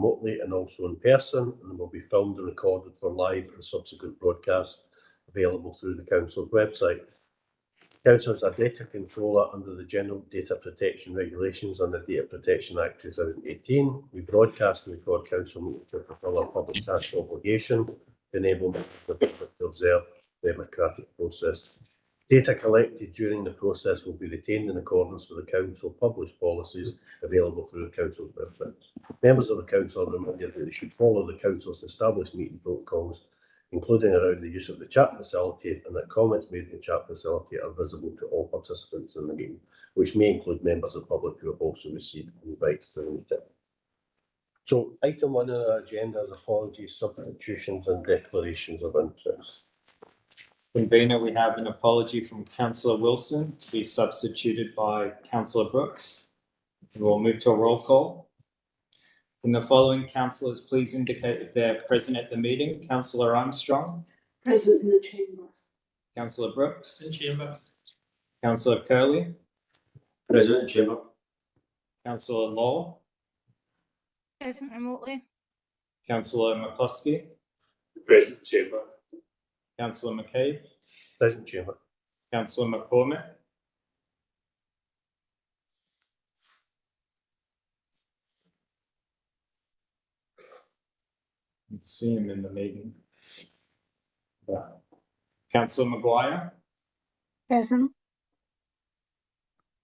remotely and also in person, and will be filmed and recorded for live and subsequent broadcast available through the Council's website. Council is a data controller under the General Data Protection Regulations and the Data Protection Act 2018. We broadcast and record Council meetings to fulfil our public task obligation to enable members of the public to observe the democratic process. Data collected during the process will be retained in accordance with the Council published policies available through the Council's website. Members of the Council are reminded that they should follow the Council's established meeting protocols, including around the use of the chat facility, and that comments made in the chat facility are visible to all participants in the meeting, which may include members of the public who have also received invites to the meeting. So, item 1 on our agenda is apologies, substitutions and declarations of interest. Convener, we have an apology from Councillor Wilson to be substituted by Councillor Brooks. We'll move to a roll call. Can the following councillors please indicate if they're present at the meeting? Councillor Armstrong. Present in the chamber. Councillor Brooks. In chamber. Councillor Curley. Present in chamber. Councillor Law. Present remotely. Councillor McCloskey. Present in chamber. Councillor McCabe. Present chamber. Councillor McCormick. Let's see him in the meeting. Councillor Maguire. Present.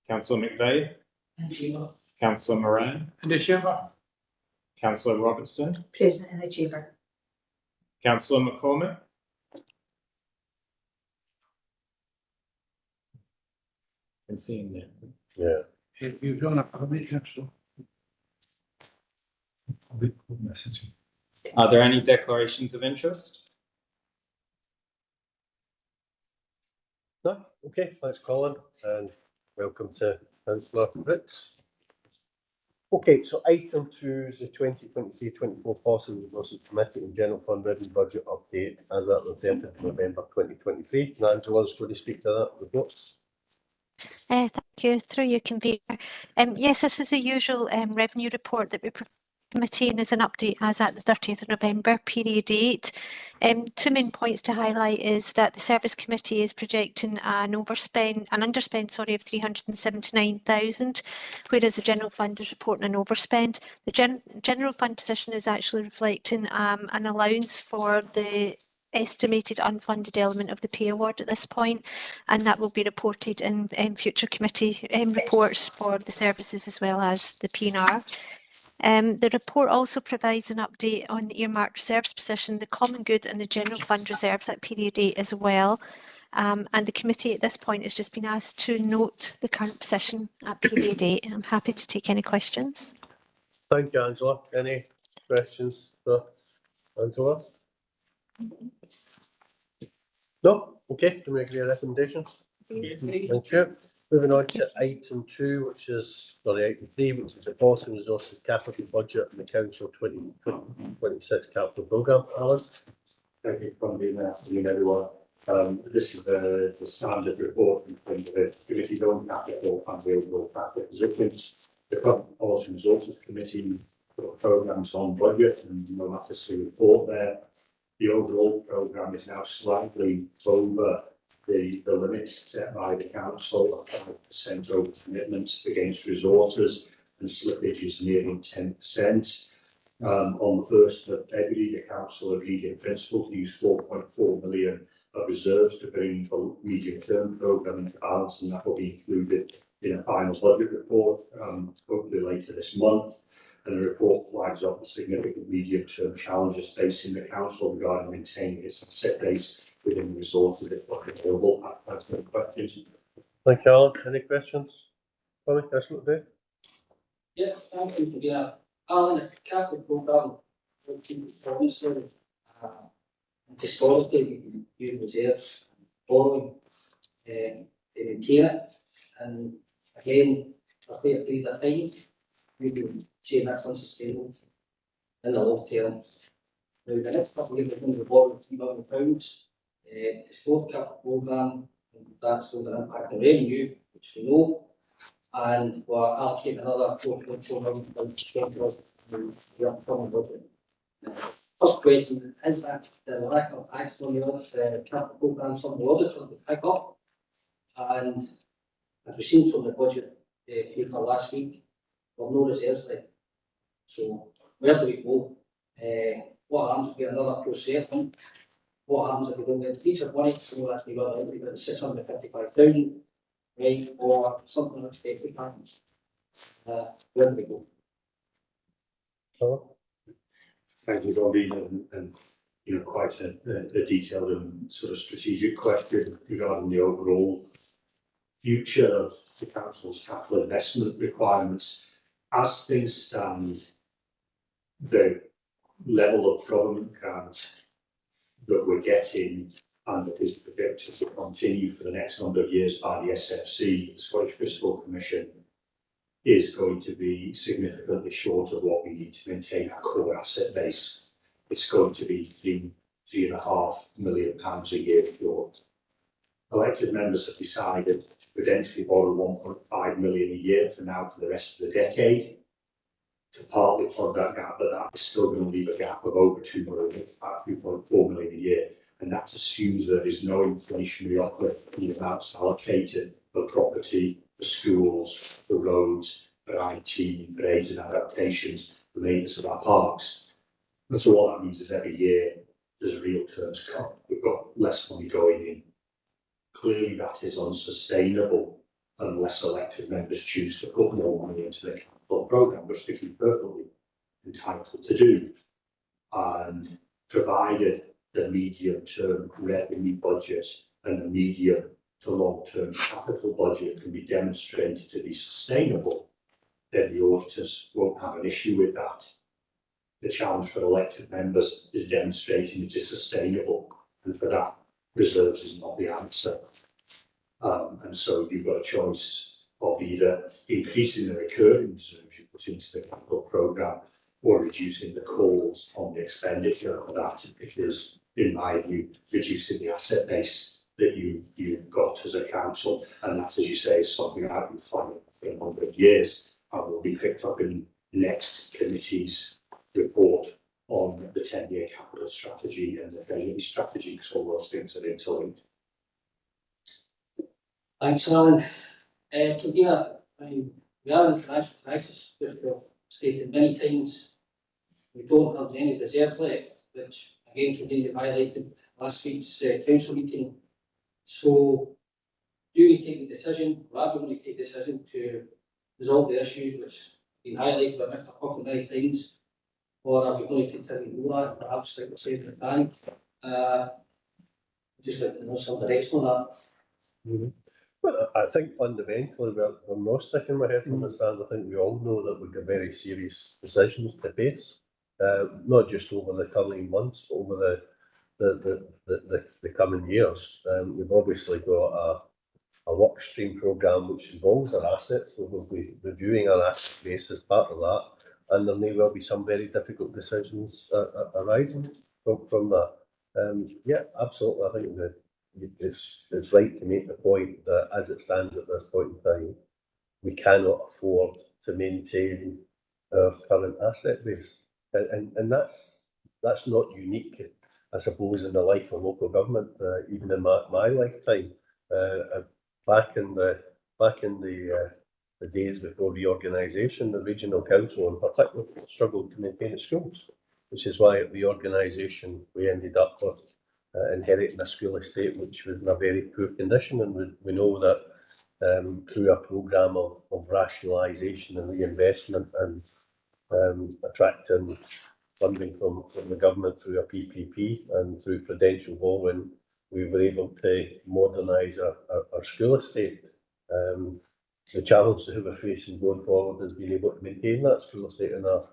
Councillor McVeigh. In chamber. Councillor Moran. In the chamber. Councillor Robertson. Present in the chamber. Councillor McCormick. Can see him there. Yeah. You've done a permit, Councillor. Message. Are there any declarations of interest? No? Okay, thanks, Colin, and welcome to Councillor Brooks. Okay, so item 2 is the 2023-24 Policy and Resources Committee and General Fund Revenue Budget Update as at the 30th of November 2023. And Angela's going to speak to that report. Thank you. Through you, Convener. Yes, this is the usual revenue report that we provide to the committee and is an update as at the 30th of November, period 8. Two main points to highlight is that the Service Committee is projecting an underspend of 379,000, whereas the General Fund is reporting an overspend. The General Fund position is actually reflecting an allowance for the estimated unfunded element of the pay award at this point, and that will be reported in future committee reports for the services as well as the P&R. The report also provides an update on the earmarked reserves position, the common good and the general fund reserves at period 8 as well. And the committee at this point has just been asked to note the current position at period 8. I'm happy to take any questions. Thank you, Angela. Any questions for Angela? No? Okay, can we agree on recommendations? Thank you. Moving on to item 2, which is, item 3, which is the Policy and Resources Capital Budget and the Council 2026 Capital Programme. Alan? Thank you, Convener. Afternoon, everyone. This is the standard report from the Committee's own capital and the overall capital positions. The Policy and Resources Committee put programmes on budget and no matter to report there. The overall programme is now slightly over the limit set by the Council of 5% over commitments against resources, and slippage is nearing 10%. On the 1st of February, the Council agreed in principle to use 4.4 million of reserves to bring the medium-term programme into balance, and that will be included in a final budget report, hopefully later this month. And the report flags up the significant medium-term challenges facing the Council regarding maintaining its asset base within the resources that are available. That's no questions. Thank you, Alan. Any questions? Tommy, question today? Yeah, thank you, Convener. Alan, the capital programme will keep obviously historically using reserves, borrowing to maintain it, and again, for quite a period of time, we've been saying that's unsustainable in the long term. Now, the next couple of years, we're going to borrow £3 million. It's for the capital programme, and that's with an impact on revenue, which we know, and we're allocating another £4.4 million the upcoming budget. First question, is that the lack of action on the audit, capital programme, something the auditors would pick up? And as we've seen from the budget paper last week, we've no reserves left. So where do we go? What happens if we get another process? What happens if we don't get the teacher money? So that's we got 655,000, right? Or something unexpected happens. Where do we go? Thank you, Bobby, and you know, quite a detailed and sort of strategic question regarding the overall future of the council's capital investment requirements. As things stand, the level of government grant that we're getting and that is projected to continue for the next number of years by the SFC, the Scottish Fiscal Commission, is going to be significantly short of what we need to maintain our core asset base. It's going to be £3.5 million a year short. Elected members have decided to potentially borrow 1.5 million a year for now for the rest of the decade to partly plug that gap, but that is still going to leave a gap of over 2 million, about 3.4 million a year. And that assumes there is no inflationary uplift in the amounts allocated for property, for schools, for roads, for IT, for aids and adaptations, for maintenance of our parks. And so what that means is every year there's a real terms cut. We've got less money going in. Clearly that is unsustainable unless elected members choose to put more money into the capital programme, which they can perfectly entitled to do. And provided the medium-term revenue budget and the medium to long-term capital budget can be demonstrated to be sustainable, then the auditors won't have an issue with that. The challenge for elected members is demonstrating it is sustainable, and for that, reserves is not the answer. And so you've got a choice of either increasing the recurring reserves you put into the capital programme or reducing the calls on the expenditure of that, because, in my view, reducing the asset base that you've got as a council, and that, as you say, is something I've been following for a number of years and will be picked up in next committee's report on the 10-year capital strategy and the delivery strategy, because all those things are interlinked. Thanks, Alan. Convener, we are in a financial crisis, which we've stated many times. We don't have any reserves left, which again Convener highlighted last week's council meeting. So, do we take the decision, or are we going to take the decision to resolve the issues which have been highlighted by Mr. Puckle many times, or are we going to continue to do that, perhaps like we said in the bank? Just like to know some direction on that. Well, I think fundamentally we're not sticking my head on the sand. I think we all know that we've got very serious decisions to face, not just over the coming months, but over the coming years. We've obviously got a work stream programme which involves our assets, so we'll be reviewing our asset base as part of that, and there may well be some very difficult decisions arising from that. Yeah, absolutely. I think that it's right to make the point that as it stands at this point in time, we cannot afford to maintain our current asset base, and that's not unique, I suppose, in the life of local government. Even in my lifetime, back in the days before reorganisation, the regional council in particular struggled to maintain its schools, which is why at reorganisation we ended up with inheriting a school estate which was in a very poor condition, and we know that through a programme of rationalisation and reinvestment and attracting funding from the government through a PPP and through prudential borrowing, we were able to modernise our school estate. The challenge that we're facing going forward is being able to maintain that school estate in a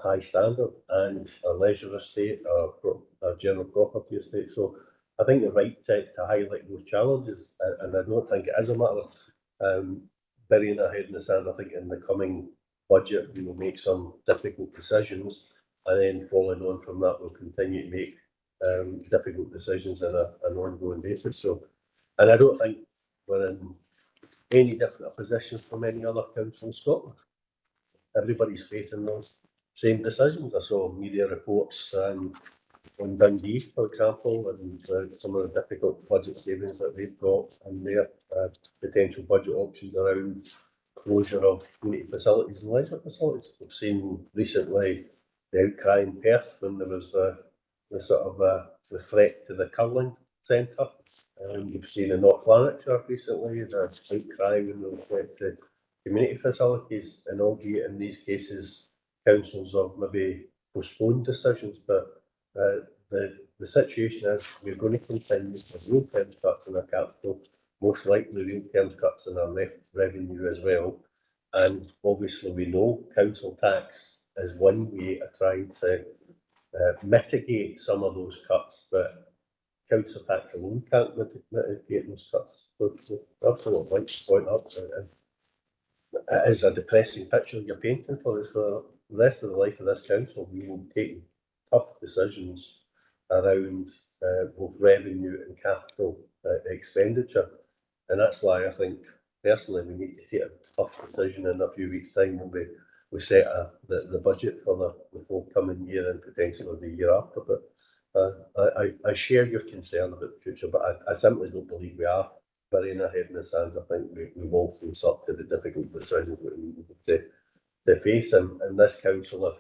high standard, and our leisure estate, our general property estate. So I think you're right to highlight those challenges, and I don't think it is a matter of burying our head in the sand. I think in the coming budget we will make some difficult decisions, and then following on from that we'll continue to make difficult decisions on an ongoing basis. So, and I don't think we're in any different positions from any other council in Scotland. Everybody's facing those same decisions. I saw media reports on Dundee, for example, and some of the difficult budget savings that they've got and their potential budget options around closure of community facilities and leisure facilities. We've seen recently the outcry in Perth when there was the sort of the threat to the curling centre. We've seen in North Lanarkshire recently the outcry when there was threat to community facilities, and albeit in these cases councils have maybe postponed decisions, but the situation is we're going to continue with real term cuts in our capital, most likely real term cuts in our revenue as well. And obviously we know council tax is one way of trying to mitigate some of those cuts, but council tax alone can't mitigate those cuts. So absolutely like to point out it is a depressing picture you're painting for us for the rest of the life of this council. We will take tough decisions around both revenue and capital expenditure, and that's why I think personally we need to take a tough decision in a few weeks' time when we set the budget for the forthcoming year and potentially the year after. But I share your concern about the future, but I simply don't believe we are burying our head in the sand. I think we will face up to the difficult decisions that we need to face, and this council,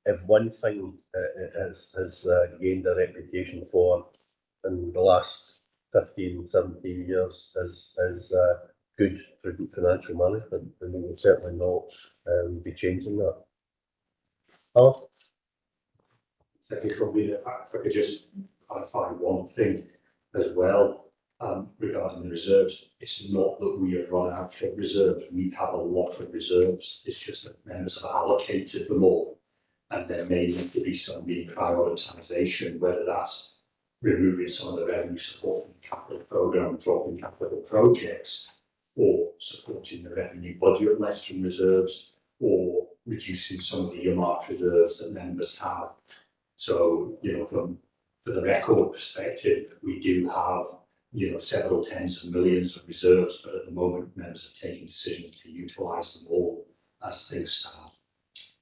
if one thing has gained a reputation for in the last 15, 17 years is good, prudent financial management, and we will certainly not be changing that. Alan? Second, probably, if I could just clarify one thing as well regarding the reserves. It's not that we have run out of reserves. We have a lot of reserves. It's just that members have allocated them all, and there may need to be some reprioritisation, whether that's removing some of the revenue support from the capital programme, dropping capital projects, or supporting the revenue budget less from reserves, or reducing some of the earmarked reserves that members have. So, from the record perspective, we do have, several tens of millions of reserves, but at the moment, members have taken decisions to utilise them all as things stand.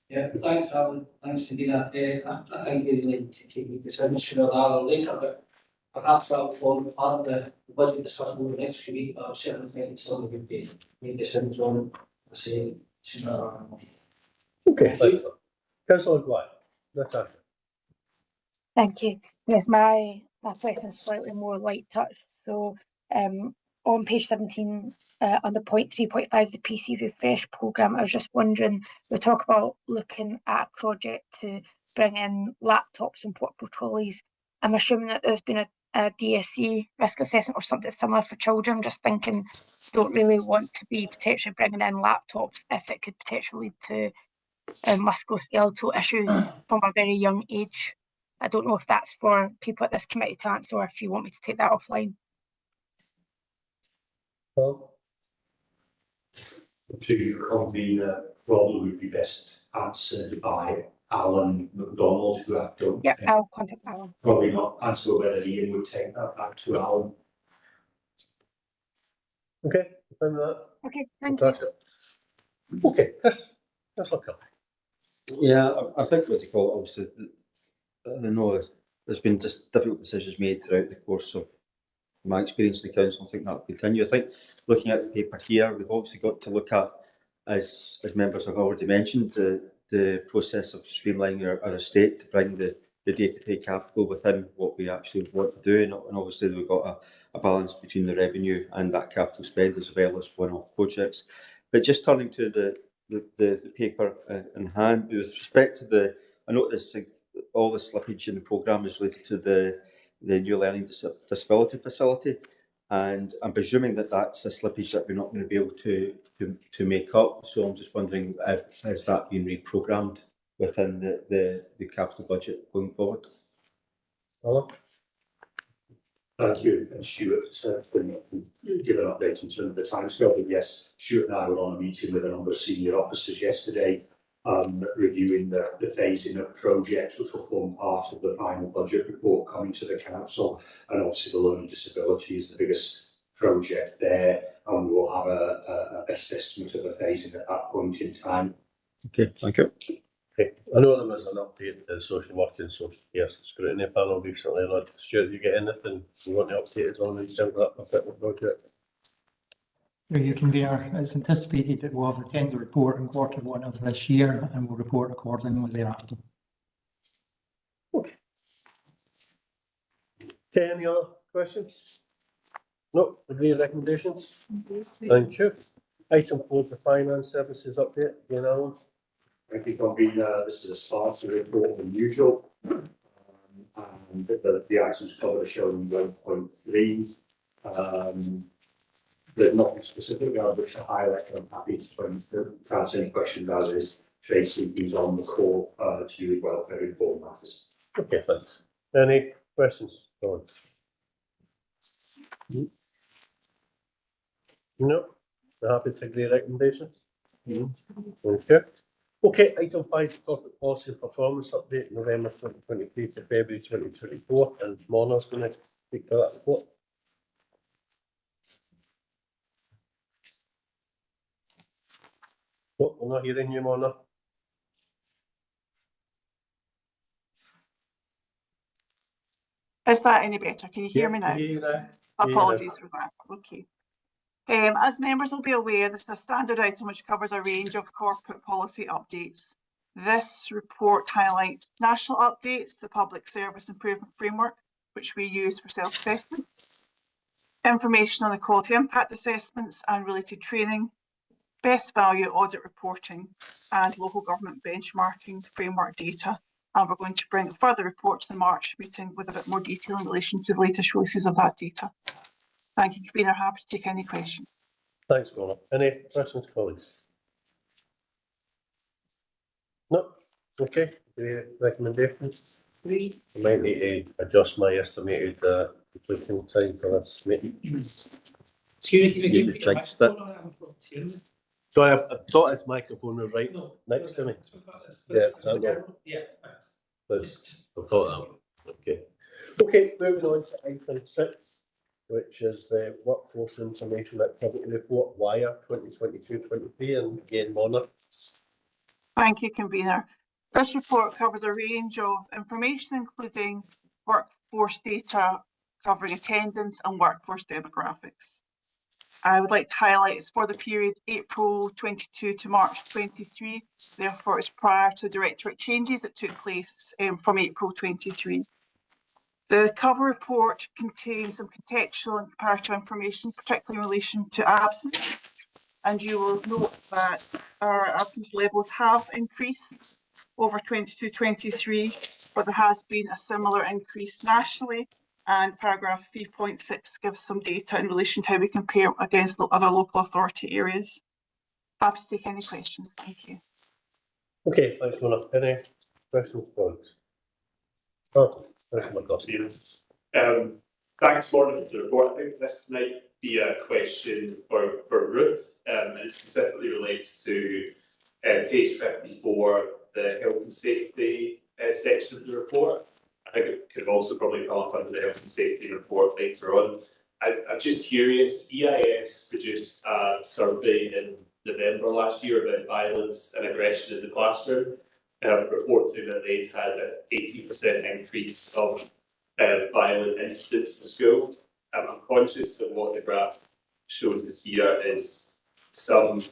Yeah, thanks, Alan. Thanks, Nadina. I think we need to take the decisions sooner rather than later, but perhaps that will form part of the budget discussion over the next few weeks. But I certainly think it's something we can make decisions on the same sooner rather than later. Okay, thank you. Councillor Black, Natasha. Thank you. Yes, my question is slightly more light touch. So on page 17, under point 3.5, the PC Refresh programme, I was just wondering, we talk about looking at a project to bring in laptops and portable trolleys. I'm assuming that there's been a DSE risk assessment or something similar for children. Just thinking, don't really want to be potentially bringing in laptops if it could potentially lead to musculoskeletal issues from a very young age. I don't know if that's for people at this committee to answer, or if you want me to take that offline. Well, To convener probably would be best answered by Alan McDonald, who I don't Yeah, think, I'll contact Alan. probably not answer whether Ian would take that back to Alan. okay, fine with that. Okay, thank you. Natasha. Okay, Chris, Councillor Kelly. Yeah, I think what you call it, obviously, I know there's been just difficult decisions made throughout the course of my experience in the council. I think that will continue. I think looking at the paper here, we've obviously got to look at, as members have already mentioned, the process of streamlining our estate to bring the day-to-day capital within what we actually want to do. And obviously we've got a balance between the revenue and that capital spend as well as one-off projects. But just turning to the paper in hand, with respect to I noticed all the slippage in the programme is related to the new learning disability facility, and I'm presuming that that's a slippage that we're not going to be able to make up. So I'm just wondering, has that been reprogrammed within the capital budget going forward? Alan? Thank you, and Stuart, give an update in terms of the timescale. But yes, Stuart and I were on a meeting with a number of senior officers yesterday, reviewing the phasing of projects which will form part of the final budget report coming to the council, and obviously the learning disability is the biggest project there, and we will have a best estimate of the phasing at that point in time. Okay, thank you. Okay, I know there was an update to the social work and social care scrutiny panel recently. Stuart, you get anything you want to update us on in terms of that particular project? Through you, Convener, it's anticipated that we'll have a tender report in Q1 of this year and we'll report accordingly thereafter. Okay, any other questions? No, agree recommendations? Thank you. Item 4, the finance services update, again, Alan. Thank you, Convener. This is a start to the report than usual. And the items covered are shown in 1.3. There's nothing specific I wish to highlight. I'm happy to answer any questions as is. Tracy, who's on the call, to you as well, very important matters. Okay, thanks. Any questions? Go on. No, we're happy to agree recommendations. Okay. Okay, item 5, corporate policy and performance update, November 2023 to February 2024, and Monica's going to speak to that report. Oh, we're not hearing you, Monica. Is that any better? Can you hear me now? Hear you now. Apologies for that. Okay. As members will be aware, this is a standard item which covers a range of corporate policy updates. This report highlights national updates, the Public Service Improvement Framework, which we use for self-assessments, information on the quality impact assessments and related training, best value audit reporting, and local government benchmarking framework data. And we're going to bring a further report to the March meeting with a bit more detail in relation to the latest releases of that data. Thank you, Convener. Happy to take any questions. Thanks, Monica. Any questions, colleagues? No? Okay, the recommendations? I might need to adjust my estimated completion time for this meeting. Sorry, I thought this microphone was right next to me. Yeah, I thought that. Okay. Okay, moving on to item 6, which is the Workforce Information Activity Report, WIRE 2022-23, and again, Monica. Thank you, Convener. This report covers a range of information, including workforce data covering attendance and workforce demographics. I would like to highlight it's for the period April 22 to March 23. Therefore, it's prior to directorate changes that took place from April 23. The cover report contains some contextual and comparative information, particularly in relation to absence. And you will note that our absence levels have increased over 22-23, but there has been a similar increase nationally. And paragraph 3.6 gives some data in relation to how we compare against other local authority areas. Happy to take any questions. Thank you. Okay, thanks, Monica. Any questions, colleagues? Oh, thanks, McCloskey. Thanks for the report. I think this might be a question for Ruth, and it specifically relates to page 54, the health and safety section of the report. I think it could also probably come up under the health and safety report later on. I'm just curious, EIS produced a survey in November last year about violence and aggression in the classroom, reporting that they'd had an 80% increase of violent incidents in school. I'm conscious that what the graph shows this year is some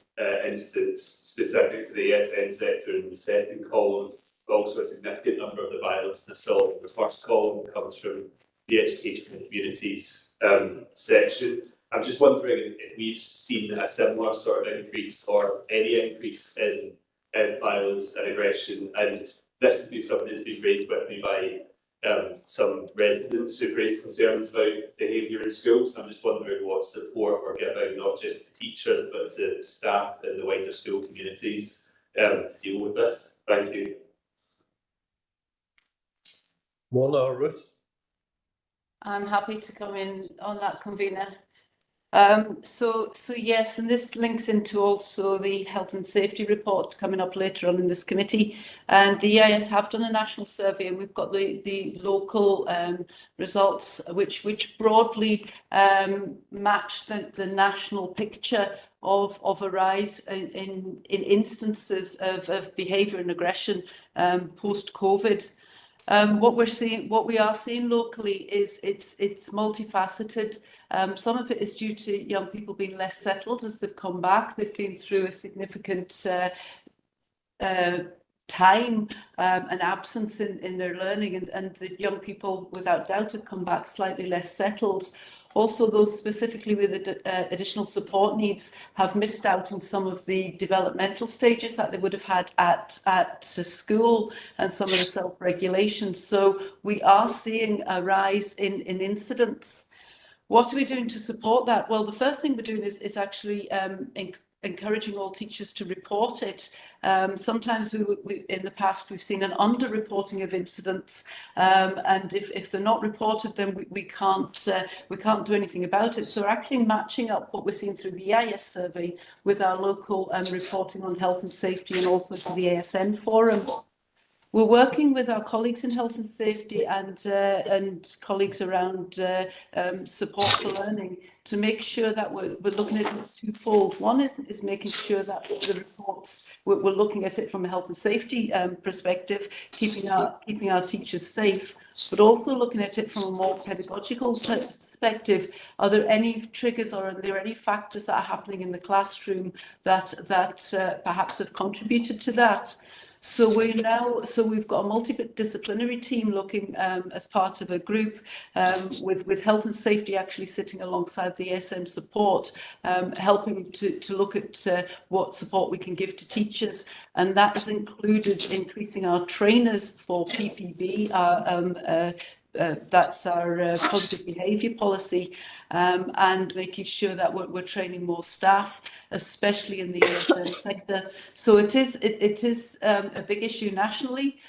incidents specific to the ESN sector in the second column, but also a significant number of the violence and assault in the first column comes from the education and communities section. I'm just wondering if we've seen a similar sort of increase or any increase in violence and aggression, and this has been something that's been raised with me by some residents who've raised concerns about behaviour in schools. I'm just wondering what support we're giving, not just to teachers, but to staff in the wider school communities to deal with this. Thank you. Monica or Ruth? I'm happy to come in on that, Convener. So yes, and this links into also the health and safety report coming up later on in this committee. And the EIS have done a national survey, and we've got the local results, which broadly match the national picture of a rise in instances of behaviour and aggression post-COVID. What we are seeing locally is it's multifaceted. Some of it is due to young people being less settled as they've come back. They've been through a significant time and absence in their learning, and the young people without doubt have come back slightly less settled. Also, those specifically with additional support needs have missed out on some of the developmental stages that they would have had at school and some of the self-regulation. So we are seeing a rise in incidents. What are we doing to support that? Well, the first thing we're doing is actually encouraging all teachers to report it. Sometimes we in the past we've seen an under-reporting of incidents, and if they're not reported, then we can't do anything about it. So we're actually matching up what we're seeing through the EIS survey with our local reporting on health and safety, and also to the ASN forum. We're working with our colleagues in health and safety and colleagues around support for learning to make sure that we're looking at it twofold. One is making sure that the reports, we're looking at it from a health and safety perspective, keeping our teachers safe, but also looking at it from a more pedagogical perspective. Are there any triggers, or are there any factors that are happening in the classroom that perhaps have contributed to that? So we've got a multidisciplinary team looking as part of a group with health and safety actually sitting alongside the ASN support, helping to look at what support we can give to teachers, and that has included increasing our trainers for PPB, that's our positive behaviour policy, and making sure that we're training more staff, especially in the ASN sector. So it is a big issue nationally.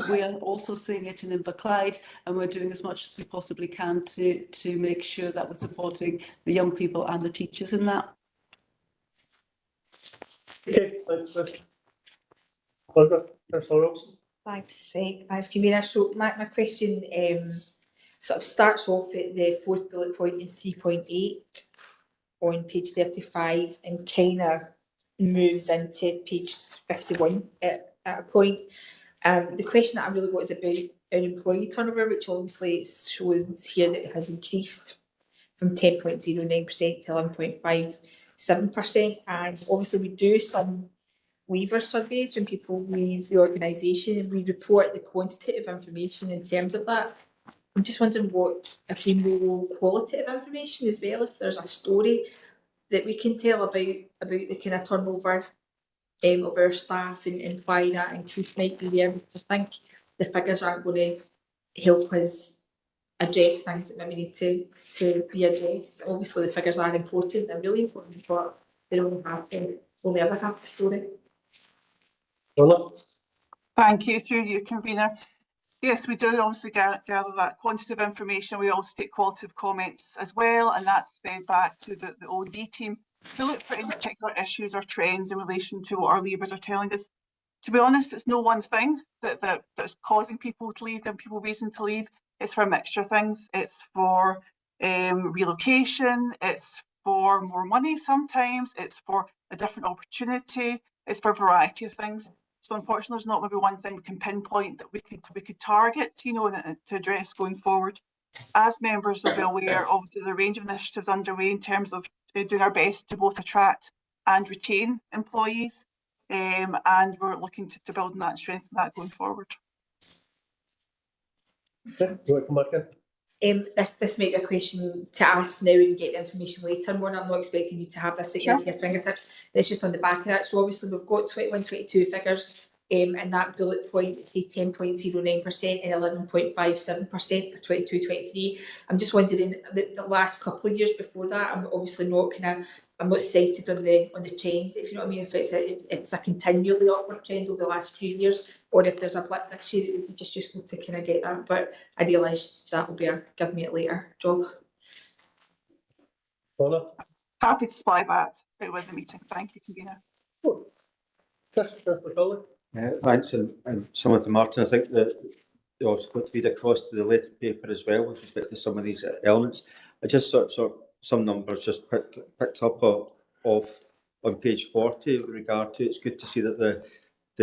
We are also seeing it in Inverclyde, and we're doing as much as we possibly can to make sure that we're supporting the young people and the teachers in that. Okay, thanks, Councillor Wilson. Thanks, Convener. So my question sort of starts off at the fourth bullet point in 3.8 on page 35 and kind of moves into page 51 at a point. The question that I really got is about our employee turnover, which obviously shows here that it has increased from 10.09% to 11.57%, and obviously we do some leaver surveys when people leave the organisation, and we report the quantitative information in terms of that. I'm just wondering if we know qualitative information as well, if there's a story that we can tell about the kind of turnover of our staff and why that increase might be there, because I think the figures aren't going to help us address things that maybe need to be addressed. Obviously the figures are important, they're really important, but they don't only ever have the story. Thank you, through you, Convener. Yes, we do obviously gather that quantitative information. We also take qualitative comments as well, and that's fed back to the OD team to look for any particular issues or trends in relation to what our leavers are telling us. To be honest, it's no one thing that's causing people to leave and people reason to leave. It's for a mixture of things. It's for relocation, it's for more money sometimes, it's for a different opportunity, it's for a variety of things. So unfortunately, there's not maybe one thing we can pinpoint that we could target, you know, to address going forward. As members will be aware, obviously there's a range of initiatives underway in terms of doing our best to both attract and retain employees, and we're looking to build on that and strengthen that going forward. Okay, do you want to come back in? This might be a question to ask now and get the information later. One, I'm not expecting you to have this at your fingertips. It's just on the back of that. So obviously we've got 21-22 figures in that bullet point, say 10.09% and 11.57% for 22-23. I'm just wondering, the last couple of years before that, I'm obviously not I'm not cited on the trend, if you know what I mean, if it's a continually upward trend over the last few years, or if there's a blip this year, it would be just useful to kind of get that. But I realise that will be a give me it later job. Paula? Happy to supply that with the meeting. Thank you, convener. Councillor McCullough? Thanks, and similar to Martin, I think that you also got to feed across to the later paper as well with respect to some of these elements. I just sort of some numbers just picked up off on page 40 with regard to it's good to see that the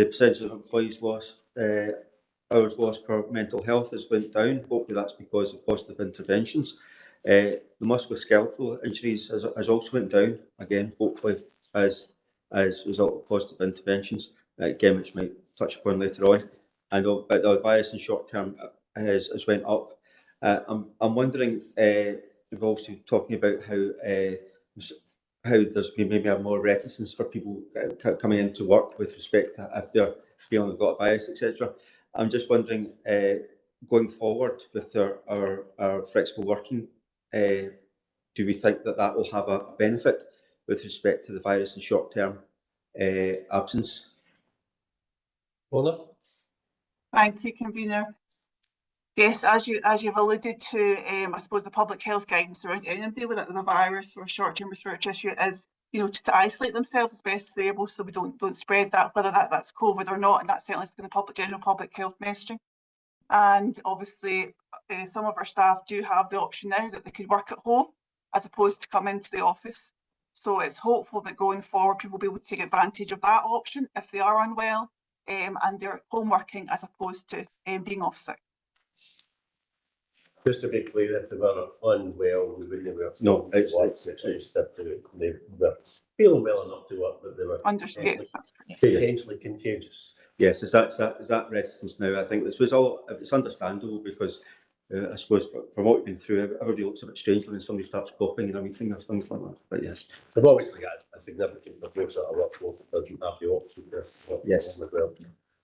percentage of employees lost hours lost per mental health has went down. Hopefully that's because of positive interventions. The musculoskeletal injuries has also went down again, hopefully as a result of positive interventions. Again, which might touch upon later on, and the virus in short term has went up. I'm wondering, we've also talking about how there's been maybe a more reticence for people coming into work with respect to if they're feeling they've got a virus, etc. I'm just wondering, going forward with our flexible working, do we think that will have a benefit with respect to the virus in short term absence? Paula? Thank you, convener. Yes, as you've alluded to, I suppose the public health guidance around anybody with the virus or short-term respiratory issue is, to isolate themselves as best as they're able, so we don't spread that, whether that's COVID or not, and that's certainly been the general public health messaging. And obviously, some of our staff do have the option now that they could work at home as opposed to come into the office. So it's hopeful that going forward, people will be able to take advantage of that option if they are unwell, and they're home working as opposed to being off sick. Just to be clear, if they were unwell, we wouldn't have. No, it's just that they were feeling well enough to work, but they were potentially contagious. Yes, is that reticence now? I think this was all. It's understandable because I suppose from what we've been through, everybody looks a bit strange when somebody starts coughing in a meeting or things like that. But yes, we've obviously got a significant proportion of our workforce that doesn't have the option to yes. as well.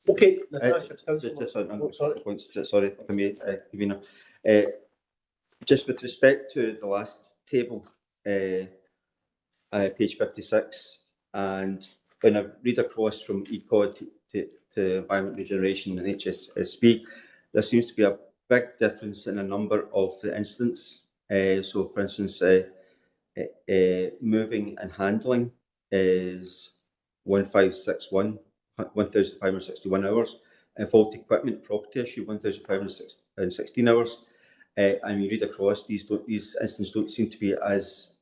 Okay, Natasha, sorry if I may, Convener. Just with respect to the last table, page 56, and when I read across from ECOD to Environment Regeneration and HSSB, there seems to be a big difference in a number of the incidents. So, for instance, moving and handling is 1,561 hours, and fault equipment property issue 1,516 hours. And you read across, these incidents don't seem to be as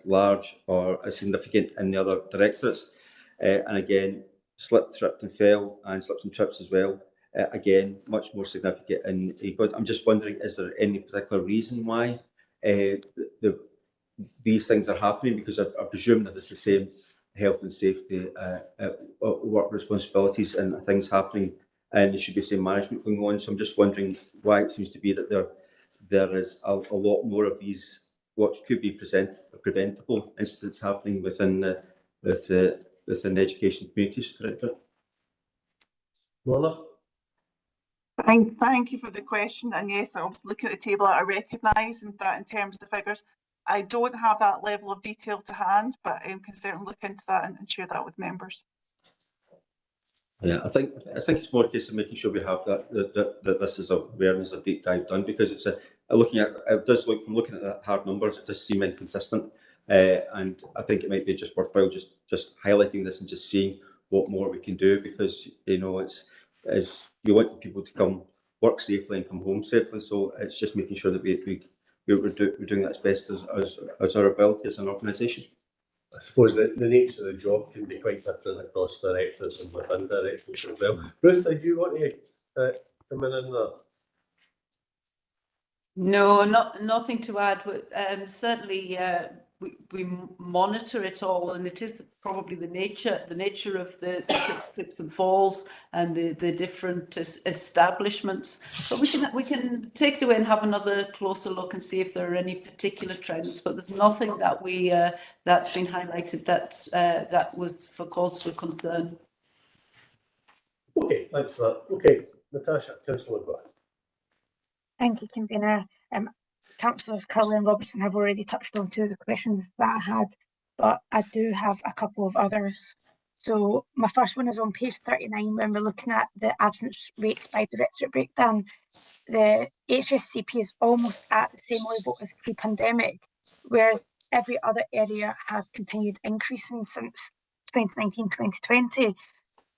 large or as significant in the other directorates. And again, slipped, tripped and fell, and slips and trips as well. Again, much more significant in ECOD. I'm just wondering, is there any particular reason why these things are happening? Because I presume that it's the same health and safety, work responsibilities and things happening, and there should be the same management going on. So I'm just wondering why it seems to be that there is a lot more of these what could be preventable incidents happening within the Education Communities Directorate. Lorna? Thank you for the question. And yes, I was looking at the table. I recognise that in terms of the figures. I don't have that level of detail to hand, but I can certainly look into that and share that with members. Yeah, I think it's more a case of making sure we have that this is awareness, a deep dive done, because it's it does look, from looking at the hard numbers, it does seem inconsistent, and I think it might be just worthwhile just highlighting this and just seeing what more we can do, because it's you want people to come work safely and come home safely, so it's just making sure that we're doing that as best as our ability as an organisation. I suppose the nature of the job can be quite different across directors and within directors as well. Ruth, do you want to come in on that? No, nothing to add. Certainly, we monitor it all, and it is probably the nature of the slips and falls and the different establishments. But we can take it away and have another closer look and see if there are any particular trends. But there's nothing that that's been highlighted that was for cause for concern. Okay, thanks for that. Okay, Natasha, Councillor McGrath. Thank you, Convener. Councillors Curley and Robertson have already touched on two of the questions that I had, but I do have a couple of others. So my first one is on page 39, when we're looking at the absence rates by directorate breakdown. The HSCP is almost at the same level as pre-pandemic, whereas every other area has continued increasing since 2019-2020.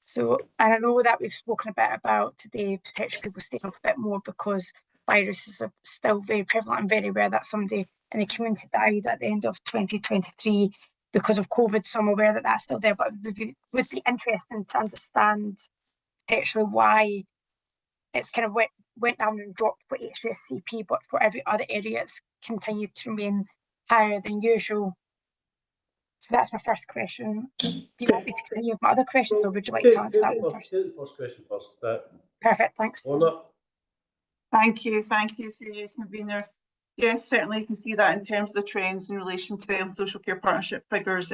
So, and I know that we've spoken a bit about today, potentially people staying off a bit more because viruses are still very prevalent and very rare that somebody in the community died at the end of 2023 because of COVID. So I'm aware that that's still there, but it would be interesting to understand potentially why it's kind of went down and dropped for HSCP, but for every other area it's continued to remain higher than usual. So that's my first question. Do you want me to continue with my other questions, or would you like to answer that one first? Do the first question first. Perfect, thanks. Honor. Thank you for your convener. Yes, certainly you can see that in terms of the trends in relation to the social care partnership figures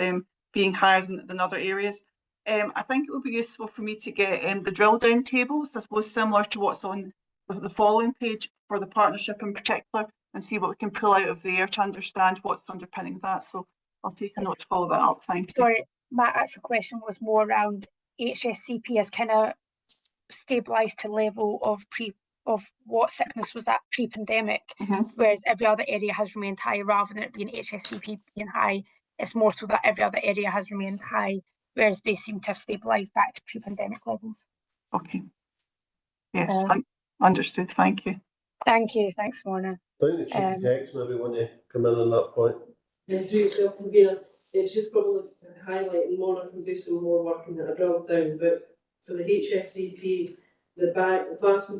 being higher than other areas. I think it would be useful for me to get the drill down tables, I suppose similar to what's on the following page for the partnership in particular, and see what we can pull out of there to understand what's underpinning that. So I'll take a note to follow that up. Thank you. Sorry, my actual question was more around HSCP has kind of stabilised to level of what sickness was that pre-pandemic, whereas every other area has remained high rather than it being HSCP being high. It's more so that every other area has remained high, whereas they seem to have stabilised back to pre-pandemic levels. Okay. Yes, understood. Thank you. Thank you. Thanks, Mona. I think the chief execs maybe want to come in on that point. And through yourself, convener, it's just probably highlighting Mona can do some more work in that drill down, but for the HSCP, the vast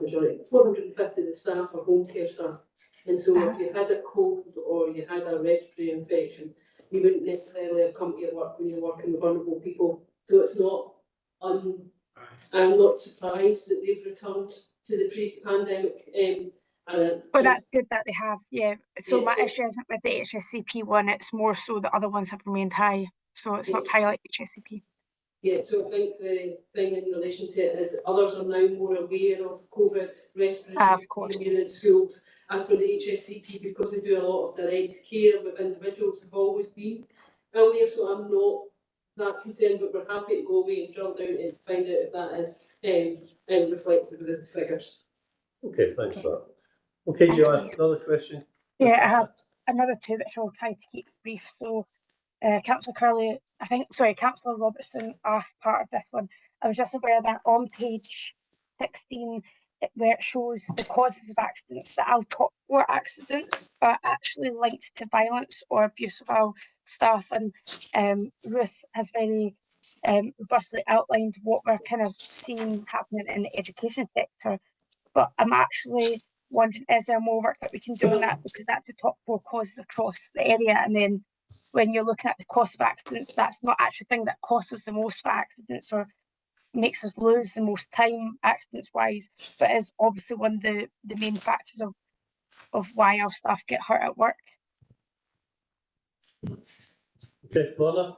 majority, 450 of the staff are home care staff. And so if you had a cold or you had a respiratory infection, you wouldn't necessarily have come to your work when you're working with vulnerable people. So it's not, I'm not surprised that they've returned to the pre-pandemic. Well, that's good that they have, yeah. So my issue isn't with the HSCP one, it's more so the other ones have remained high. So it's not to highlight HSCP. Yeah, so I think the thing in relation to it is others are now more aware of COVID respiratory in schools, and for the HSCP, because they do a lot of direct care with individuals, they've always been aware, so I'm not that concerned, but we're happy to go away and drill down and find out if that is reflected within the figures. Okay, thanks for that. Okay, Joanne, another question? Yeah, I have another two, which I'll try to keep brief. So Councillor Curley, Councillor Robertson asked part of this one. I was just aware that on page 16, where it shows the causes of accidents, that I'll top 4 accidents are actually linked to violence or abuse of our staff. And Ruth has very robustly outlined what we're kind of seeing happening in the education sector. But I'm actually wondering, is there more work that we can do on that? Because that's the top 4 causes across the area. And then when you're looking at the cost of accidents, that's not actually the thing that costs us the most for accidents or makes us lose the most time accidents wise, but is obviously one of the main factors of why our staff get hurt at work. Okay, Mona?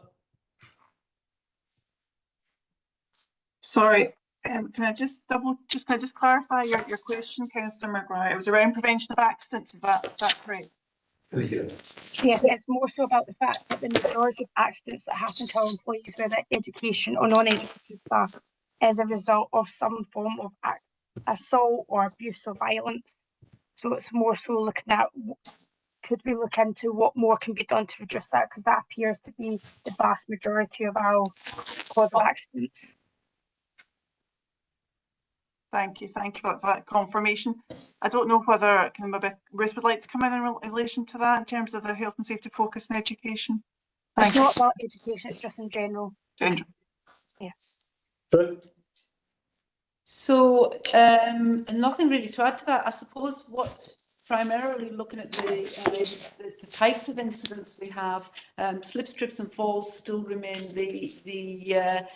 Sorry, can I just clarify your question, Councillor McGrath? It was around prevention of accidents, is that correct? Yes, it's more so about the fact that the majority of accidents that happen to our employees, whether education or non-education staff, is a result of some form of assault or abuse or violence. So it's more so looking at, could we look into what more can be done to reduce that, because that appears to be the vast majority of our cause of accidents. Thank you for that confirmation. I don't know whether maybe Ruth would like to come in relation to that in terms of the health and safety focus in education. It's not about education, it's just in general. Yeah. So nothing really to add to that. I suppose what primarily looking at the types of incidents we have, slips, trips and falls still remain the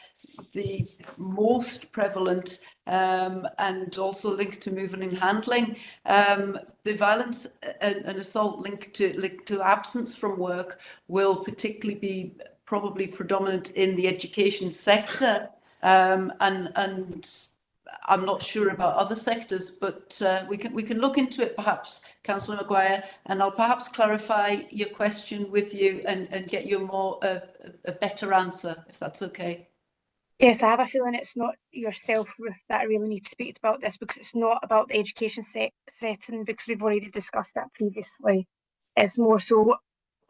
most prevalent and also linked to moving and handling. The violence and assault linked to absence from work will particularly be probably predominant in the education sector, and I'm not sure about other sectors, but we can look into it perhaps, Councillor Maguire, and I'll perhaps clarify your question with you and get you a better answer, if that's okay. Yes, I have a feeling it's not yourself, Ruth, that I really need to speak about this, because it's not about the education setting, because we've already discussed that previously. It's more so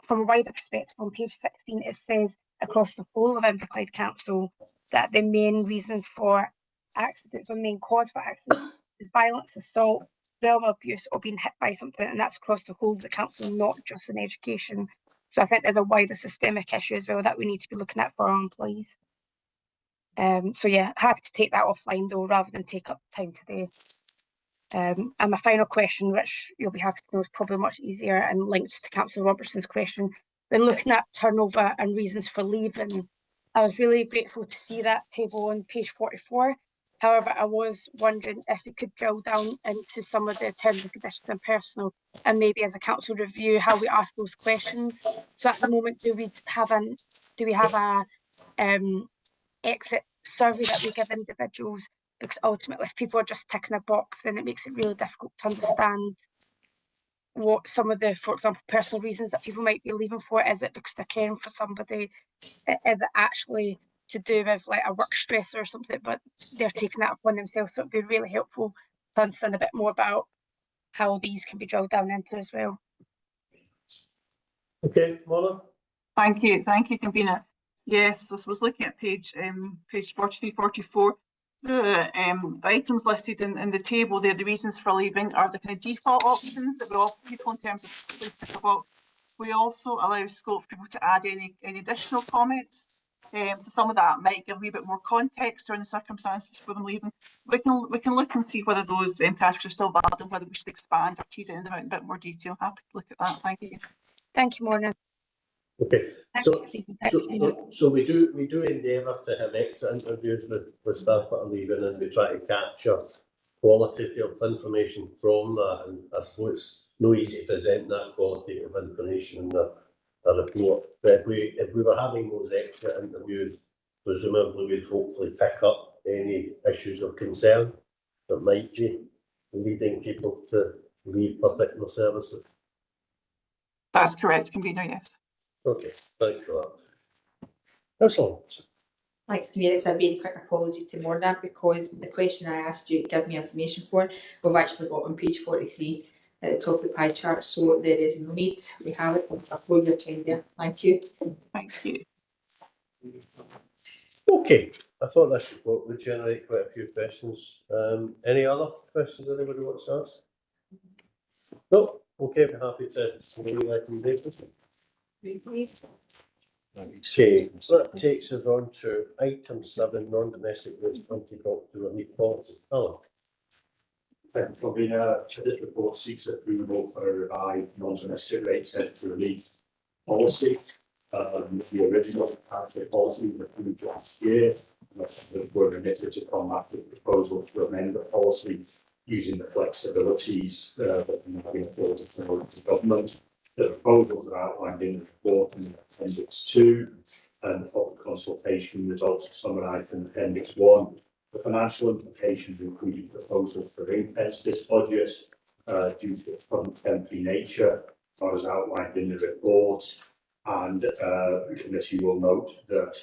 from a wider perspective. On page 16, it says across the whole of Inverclyde Council that the main reason for accidents or main cause for accidents is violence, assault, verbal abuse, or being hit by something, and that's across the whole of the council, not just in education. So I think there's a wider systemic issue as well that we need to be looking at for our employees. So yeah, happy to take that offline though, rather than take up time today. And my final question, which you'll be happy to know is probably much easier and linked to Councillor Robertson's question. When looking at turnover and reasons for leaving, I was really grateful to see that table on page 44. However, I was wondering if we could drill down into some of the terms and conditions and personal, and maybe as a council review how we ask those questions. So at the moment, do we have a exit survey that we give individuals? Because ultimately, if people are just ticking a box, then it makes it really difficult to understand what some of the, for example, personal reasons that people might be leaving for. Is it because they're caring for somebody? Is it actually to do with like a work stressor or something, but they're taking that upon themselves? So it'd be really helpful to understand a bit more about how these can be drilled down into as well. Okay, Mona? Thank you, convener. Yes, I was looking at page 43, 44. The items listed in the table there, the reasons for leaving, are the kind of default options that we offer people in terms of please tick a box. We also allow scope for people to add any additional comments. So some of that might give a wee bit more context around the circumstances for them leaving. We can look and see whether those categories are still valid and whether we should expand or tease it in a bit more detail. Happy to look at that. Thank you. Thank you, Morgan. Okay, so we do endeavour to have exit interviews with staff that are leaving, and we try to capture qualitative information from that. And I suppose it's no easy to present that qualitative information in the report. But if we were having those exit interviews, presumably we'd hopefully pick up any issues of concern that might be leading people to leave particular services. That's correct, convener, yes. Okay, thanks for that. Councillor. Thanks, Convener. It's a very quick apology to Morna because the question I asked you to give me information for, we've actually got on page 43 at the top of the pie chart, so there is no need. We have it for your time there. Thank you. Thank you. Okay, I thought this report would generate quite a few questions. Any other questions anybody wants to ask? No? Okay, we're happy to see recommendations. Okay, so that takes us on to item 7, non-domestic waste anti-doctor relief policy. Alan. Convener, this report seeks approval for a revised non-domestic rate centre relief policy. The original policy was approved last year. We're remitted to combat the proposal to amend the policy using the flexibilities that have been afforded to the government. The proposals are outlined in the report in Appendix 2, and public consultation results are summarised in Appendix 1. The financial implications include proposals for ring-fence this budget due to its temporary nature, as outlined in the report. And the committee will note that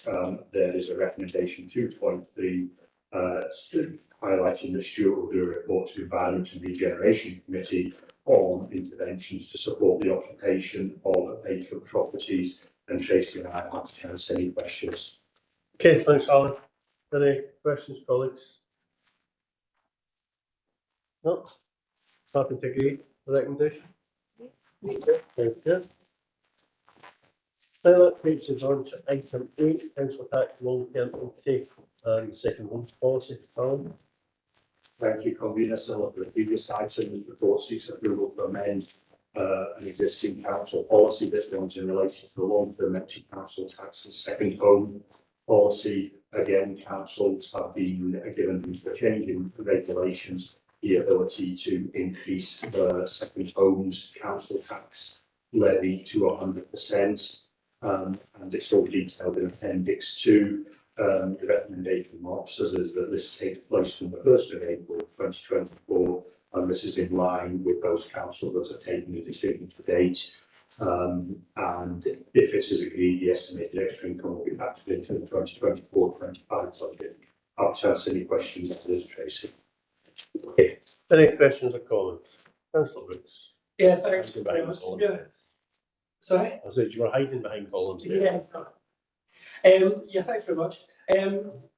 there is a recommendation 2.3 highlighting the Stewart will do a report to the Environment and Regeneration Committee on interventions to support the occupation of vacant properties. And Tracy and I are happy to answer any questions. Okay, thanks, Alan. Any questions, colleagues? No? Happy to agree with the recommendation? Thank you. Now that takes us on to item 8, council tax long-term intake and second homes policy. Alan? Thank you, Convener. So the previous item, the report seeks approval to amend an existing council policy. This one's in relation to the long-term empty council tax and second home policy. Again, councils have been given for changing regulations the ability to increase the second homes council tax levy to 100%. And it's all detailed in Appendix 2. The recommendation from officers is that this takes place from the 1st of April 2024, and this is in line with those councils that have taken the decision to date. And if this is agreed, the estimated extra income will be factored into the 2024-25 budget. I'll answer any questions after this, Tracy. Okay. Any questions or comments? Councillor Brooks. Yeah, thanks. Sorry? I said you were hiding behind Collins. Yeah. Yeah, thanks very much.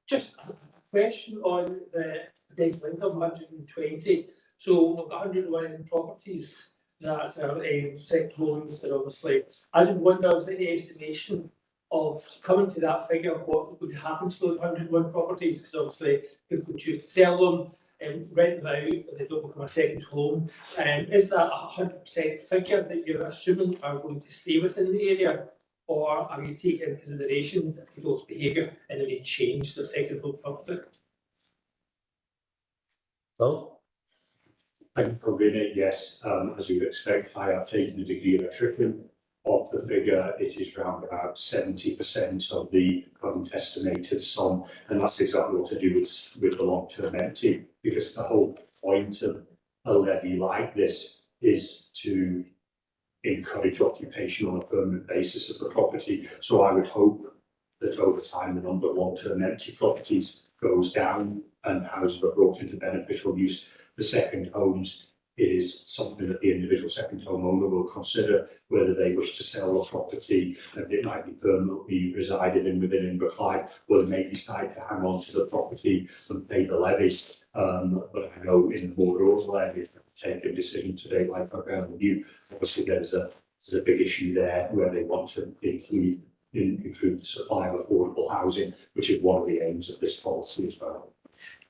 Just a question on the potential income, 120. So we've got 101 properties that are second homes, and obviously, I just wonder, is there any estimation of coming to that figure, what would happen to those 101 properties? Because obviously, people could choose to sell them and rent them out, and they don't become a second home. Is that a 100% figure that you're assuming are going to stay within the area? Or are you taking into consideration people's behaviour and it may change the second home property? Well, I can convene it, yes. As you would expect, I have taken a degree of attrition of the figure. It is around about 70% of the current estimated sum, and that's exactly what to do with the long-term empty, because the whole point of a levy like this is to encourage occupation on a permanent basis of the property. So I would hope that over time the number of long-term empty properties goes down and houses are brought into beneficial use. The second homes is something that the individual second home owner will consider whether they wish to sell a property and it might be permanently resided in within Inverclyde, or they may decide to hang on to the property and pay the levy. But I know in the more rural areas, take a decision today like you, obviously there's a big issue there where they want to include the supply of affordable housing, which is one of the aims of this policy as well.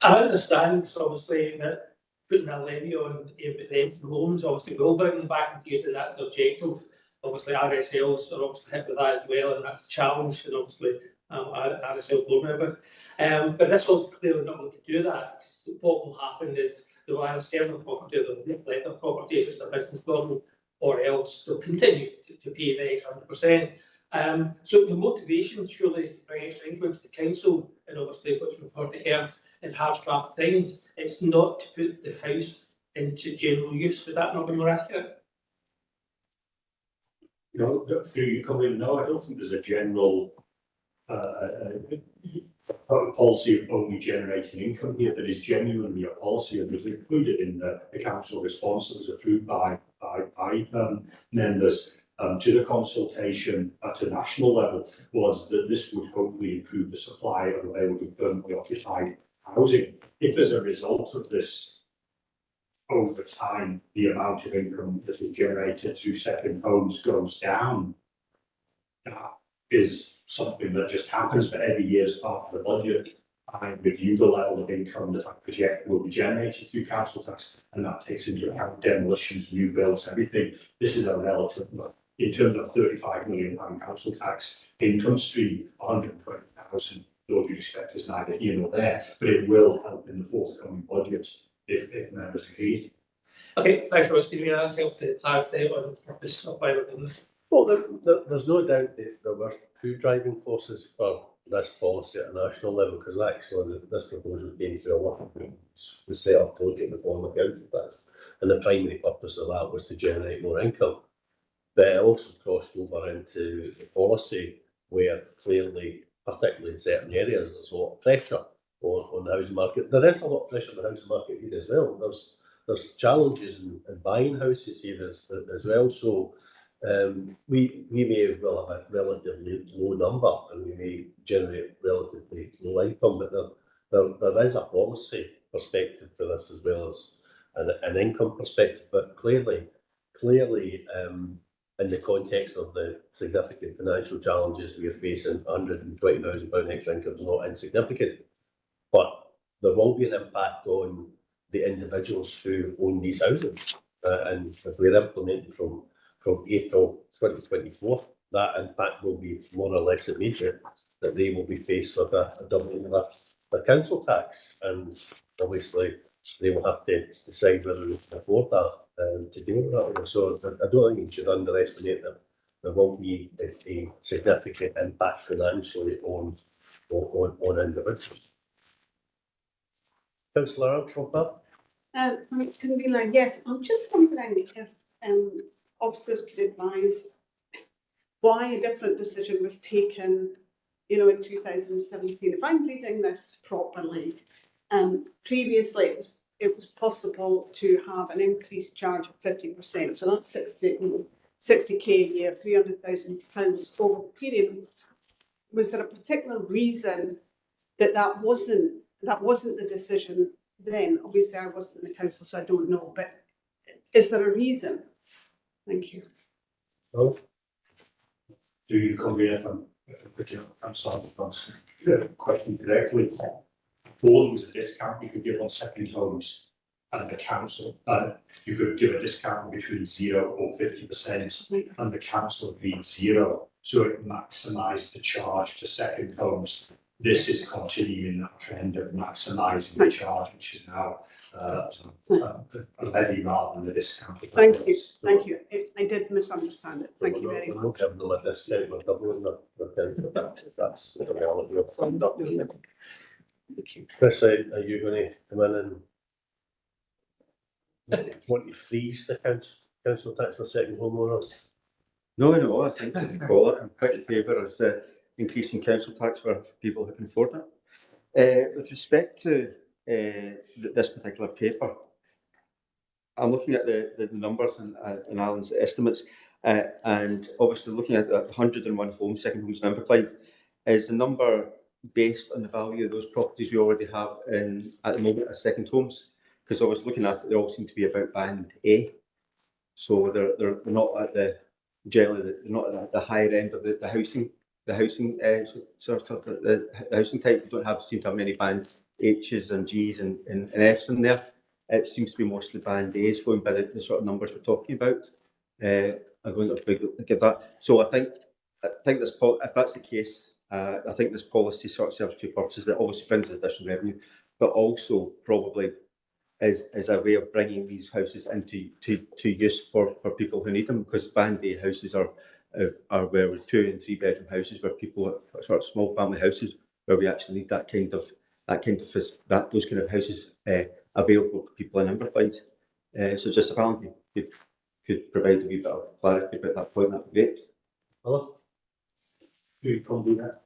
I understand, obviously, that putting a levy on the empty homes obviously will bring them back into use, and that's the objective. Obviously, RSLs are obviously hit with that as well, and that's a challenge, and obviously, RSL board member. But this was clearly not going to do that. What will happen is they will either sell the property or they'll let the property as a business model, or else they'll continue to pay the extra 100%. So the motivation surely is to bring extra income to the council, and obviously, which we've already heard in Hardcraft Times, it's not to put the house into general use. Would that not be more accurate? No, through you come in. No, I don't think there's a general policy of only generating income here. That is genuinely a policy, and was included in the council response that was approved by members to the consultation at a national level, was that this would hopefully improve the supply of available permanently occupied housing. If as a result of this, over time, the amount of income that is generated through second homes goes down, that is something that just happens. But every year as part of the budget, I review the level of income that I project will be generated through council tax, and that takes into account demolitions, new builds, everything. This is a relative, in terms of £35 million council tax income stream, 120,000, with due respect, is neither here nor there, but it will help in the forthcoming budget if members agree. Okay, thanks for asking me that. Self to clarify on the purpose of why we're doing this. Well, there's no doubt that there were two driving forces for this policy at a national level, because actually this proposal came through a working group was set up to look at the form of council tax, and the primary purpose of that was to generate more income. But it also crossed over into the policy where clearly, particularly in certain areas, there's a lot of pressure on the housing market. There is a lot of pressure on the housing market here as well. There's challenges in buying houses here as well. So we may well have a relatively low number, and we may generate relatively low income, but there is a policy perspective to this as well as an income perspective. But clearly, in the context of the significant financial challenges we are facing, £120,000 extra income is not insignificant. But there will be an impact on the individuals who own these houses. And if we're implementing from April 2024, that impact will be more or less immediate, that they will be faced with a doubling of their council tax. And obviously, they will have to decide whether they can afford that to deal with that. So I don't think you should underestimate that there will be a significant impact financially on individuals. Councillor Armstrong. Thanks, Convener. Yes, I'm just wondering if officers could advise why a different decision was taken, in 2017. If I'm reading this properly, previously it was possible to have an increased charge of 50%, so that's 60k a year, £300,000 over the period. Was there a particular reason that wasn't the decision then? Obviously, I wasn't in the council, so I don't know. But is there a reason? Thank you. Well, Do you convene if I'm starting to answer the question correctly? Before there was a discount you could give on second homes and the council, you could give a discount between 0 or 50%, and the council agreed 0, so it maximised the charge to second homes. This is continuing that trend of maximising the charge, which is now a levy rather than a discount. Thank you. Thank you. I did misunderstand it. Thank you very much. We're not giving them a discount, we're doubling that's the reality of So I'm not doing it. Thank you. Chris, are you going to come in and want to freeze the council tax for second homeowners? No, I think we can call it. I'm quite in favour of increasing council tax for people who can afford it. With respect to this particular paper, I'm looking at the numbers and Alan's estimates, and obviously looking at the 101 homes, second homes in Inverclyde, is the number based on the value of those properties we already have at the moment as second homes? Because I was looking at it, they all seem to be about band A, so they're not at the the higher end of the housing sort of the housing type. We don't seem to have many band H's and G's and F's in there. It seems to be mostly band A's, going by the sort of numbers we're talking about. I'm going to give that. So I think this, if that's the case, I think this policy sort of serves two purposes. It obviously brings additional revenue, but also probably is a way of bringing these houses into use for people who need them, because band A houses are where we're 2 and 3 bedroom houses, where people are sort of small family houses, where we actually need those kind of houses available for people in Inverclyde. So just if Alan could provide a wee bit of clarity about that point, that'd be great. Hello? You can do that.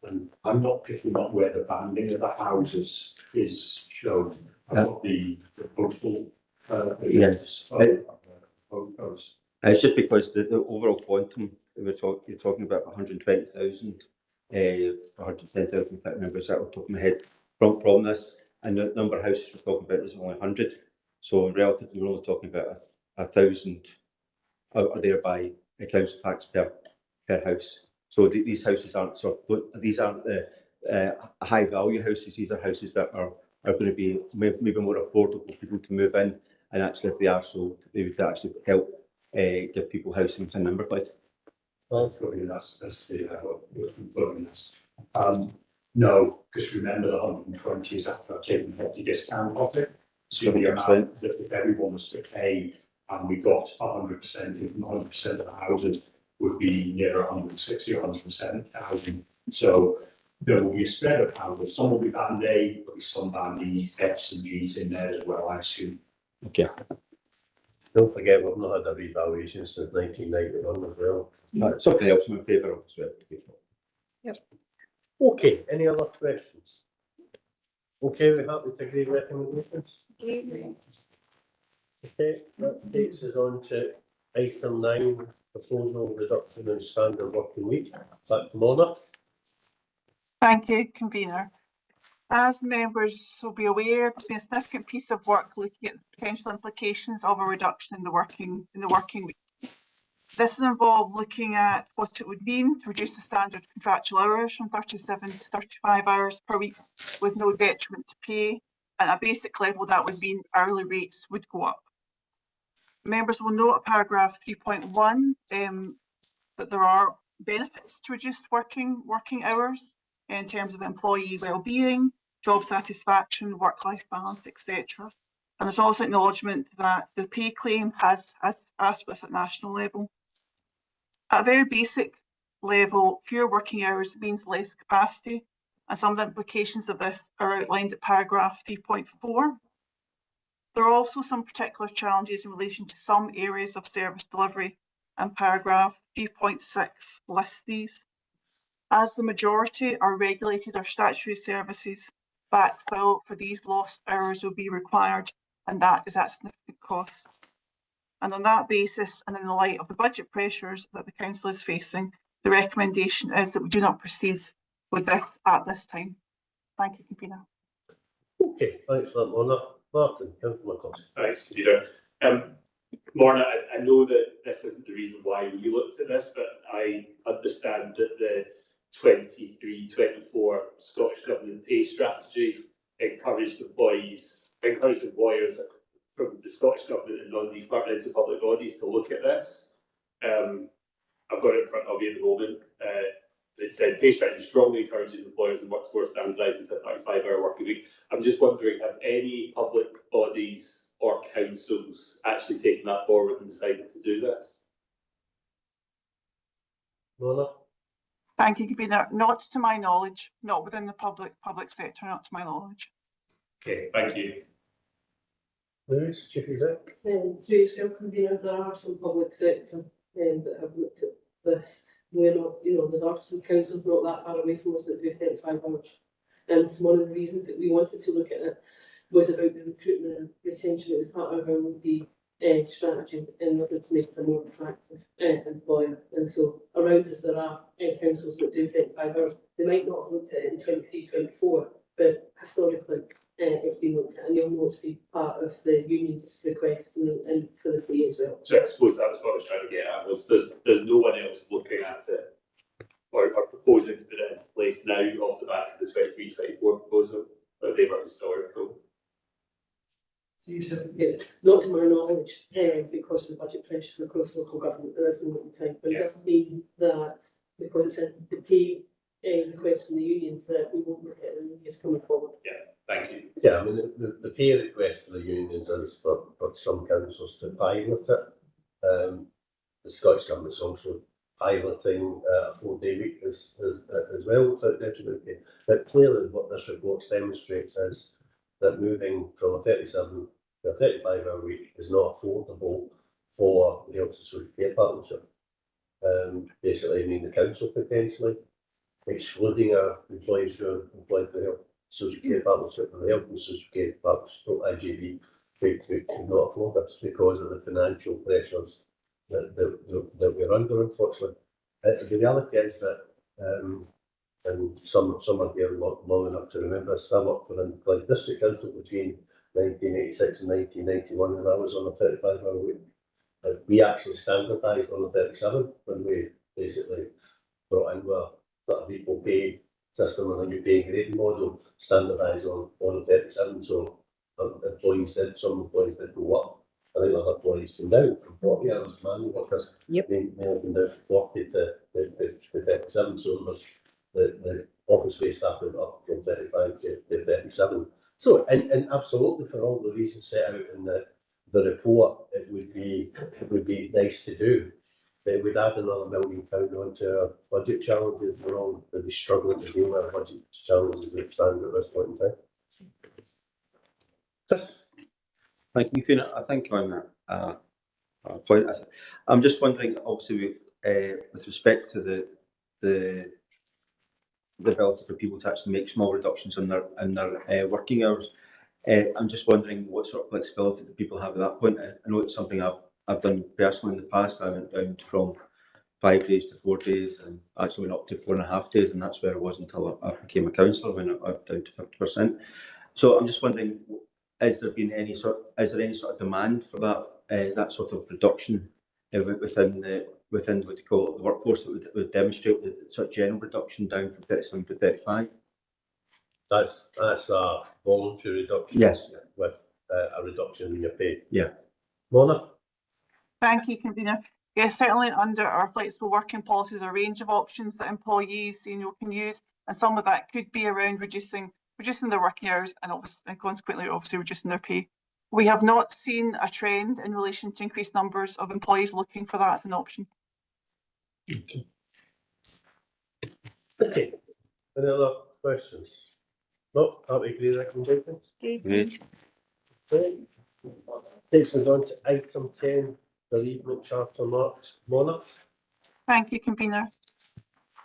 And I'm not picking up where the banding of the houses is shown. I've got the postal Yes. It's just because the overall quantum you're talking about 120,000, 110,000, I can't remember exactly off the top of my head, from this, and the number of houses we're talking about is only 100. So relatively, we're only talking about 1,000 or thereby a council tax per house. So these houses aren't the high value houses. These are houses that are going to be maybe more affordable for people to move in, and actually if they are sold, they would actually help give people housing in Inverclyde. No, because remember the 120 is after taking a hefty discount off it. So the amount that if everyone was to pay and we got 100%, even 100% of the houses would be near 160 or 170,000. So there will be a spread of houses. Some will be band A, there'll be some band E's, F's and G's in there as well, I assume. Okay. Don't forget, we've not had a revaluation since 1991 as well. Something else I'm in favour of as well. Yep. Okay, any other questions? Okay, we're happy to agree recommendations. Okay, that takes us on to item 9, proposal reduction in standard working week. Back to Mona. Thank you, convener. As members will be aware, there's been a significant piece of work looking at the potential implications of a reduction in the working week. This will involve looking at what it would mean to reduce the standard contractual hours from 37 to 35 hours per week with no detriment to pay. At a basic level, that would mean hourly rates would go up. Members will note at paragraph 3.1 that there are benefits to reduced working hours in terms of employee well-being, job satisfaction, work-life balance, etc. And there's also acknowledgement that the pay claim has asked with at national level. At a very basic level, fewer working hours means less capacity, and some of the implications of this are outlined at paragraph 3.4. There are also some particular challenges in relation to some areas of service delivery, and paragraph 3.6 lists these. As the majority are regulated or statutory services, backfill for these lost hours will be required, and that is at significant cost. And on that basis, and in the light of the budget pressures that the council is facing, the recommendation is that we do not proceed with this at this time. Thank you, convener. Okay, thanks for that, Mona. Martin, Councillor McCluskey. Thanks, Peter. Morna, I know that this isn't the reason why we looked at this, but I understand that the 23-24 Scottish Government pay strategy encouraged employers from the Scottish Government and non-departmental public bodies to look at this. I've got it in front of me at the moment. It said pay strategy strongly encourages employers and workforce standardising to a 35-hour working week. I'm just wondering, have any public bodies or councils actually taken that forward and decided to do this? Mona? Thank you, convener. Not to my knowledge, not within the public sector, not to my knowledge. Okay, thank you. Lewis, Chief Exec? Through yourself, convener, there are some public sector that have looked at this. We're not, there are some councils not that far away from us that do 35 hours. And one of the reasons that we wanted to look at it was about the recruitment and retention. It was part of our strategy in order to make us a more attractive employer. And so around us there are councils that do 35 hours. They might not have looked at it in 23-24, but historically it's been looked at, and you'll know to be part of the union's request and for the pay as well. So I suppose that was what I was trying to get at, was there's no one else looking at it or proposing to put it in place now off the back of the 23-24 proposal, but they were historical. Yeah, not to my knowledge, because of the budget pressures across local government, there is no time. But it doesn't mean that because it's a the pay request from the unions that we won't look at it in the years coming forward. Yeah, thank you. Yeah, I mean, the pay request for the unions is for some councils to pilot it. The Scottish Government's also piloting a 4-day week as well without detriment pay. But clearly what this report demonstrates is that moving from a 37 to a 35-hour week is not affordable for the Health and Social Care Partnership. Basically, I mean the council potentially excluding our employees who are employed for the Health and Social Care Partnership and the Health and Social Care Partnership, IGB, could not afford this because of the financial pressures that we're under, unfortunately. The reality is that, and some are here long enough to remember this, I worked for the Clyde District Council between 1986 and 1991 when I was on a 35-hour week. We actually standardised on a 37 when we basically brought in a sort of equal pay system and a new pay grading model, standardised on a 37. So some employees did go up. I think other employees came down from 40 hours manual workers. Yep. They may have been down from 40 to 37. So it was the office-based staff went up from 35 to 37. So, and absolutely for all the reasons set out in the report, it would be nice to do. But it would add another £1 million onto our budget challenges. We're all really struggling to deal with our budget challenges as it stands at this point in time. Chris? Thank you, Fiona. I think on that point, I'm just wondering, obviously, with respect to the ability for people to actually make small reductions in their working hours, I'm just wondering what sort of flexibility do people have at that point. I know it's something I've done personally in the past. I went down from 5 days to 4 days and actually went up to 4.5 days, and that's where I was until I became a councillor, when I went down to 50%. So I'm just wondering, is there any sort of demand for that sort of reduction within what you call it, the workforce, that would demonstrate the sort of general reduction down from 37 to 35? That's a voluntary reduction. Yes. With a reduction in your pay. Yeah. Mona? Thank you, convener. Yes, certainly under our flexible working policies, a range of options that employees can use, and some of that could be around reducing their working hours and consequently obviously reducing their pay. We have not seen a trend in relation to increased numbers of employees looking for that as an option. Okay. Okay. Any other questions? No? Happy to agree with recommendations? Great. Okay. Takes us on to item 10, bereavement charter marks. Mona? Thank you, convener.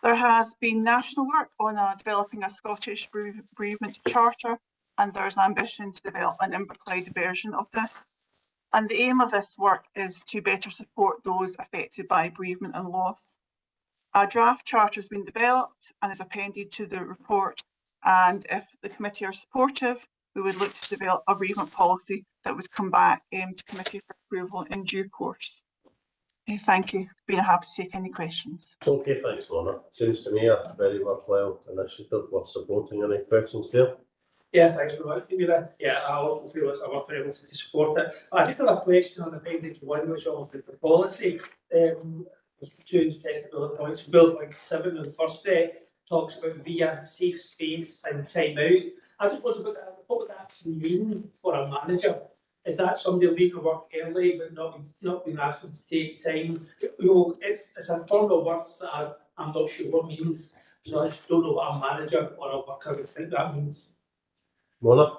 There has been national work on developing a Scottish bereavement charter, and there's ambition to develop an Inverclyde version of this. And the aim of this work is to better support those affected by bereavement and loss. A draft charter has been developed and is appended to the report, and if the committee are supportive, we would look to develop a bereavement policy that would come back to committee for approval in due course. Thank you. Being happy to take any questions. Okay, thanks, Lorna. Seems to me a very worthwhile initiative worth supporting. Any questions there? Yeah, thanks very much, Camilla. Yeah, I also feel it's worthwhile to support it. I just have a question on Appendix 1, which obviously the policy. Two set of bullet points. Bullet point 7 in the first set talks about via safe space and time out. I just wondered what would that actually mean for a manager? Is that somebody leaving work early but not being asked to take time? It's a form of words that I'm not sure what means. So I just don't know what a manager or a worker would think that means. Mona?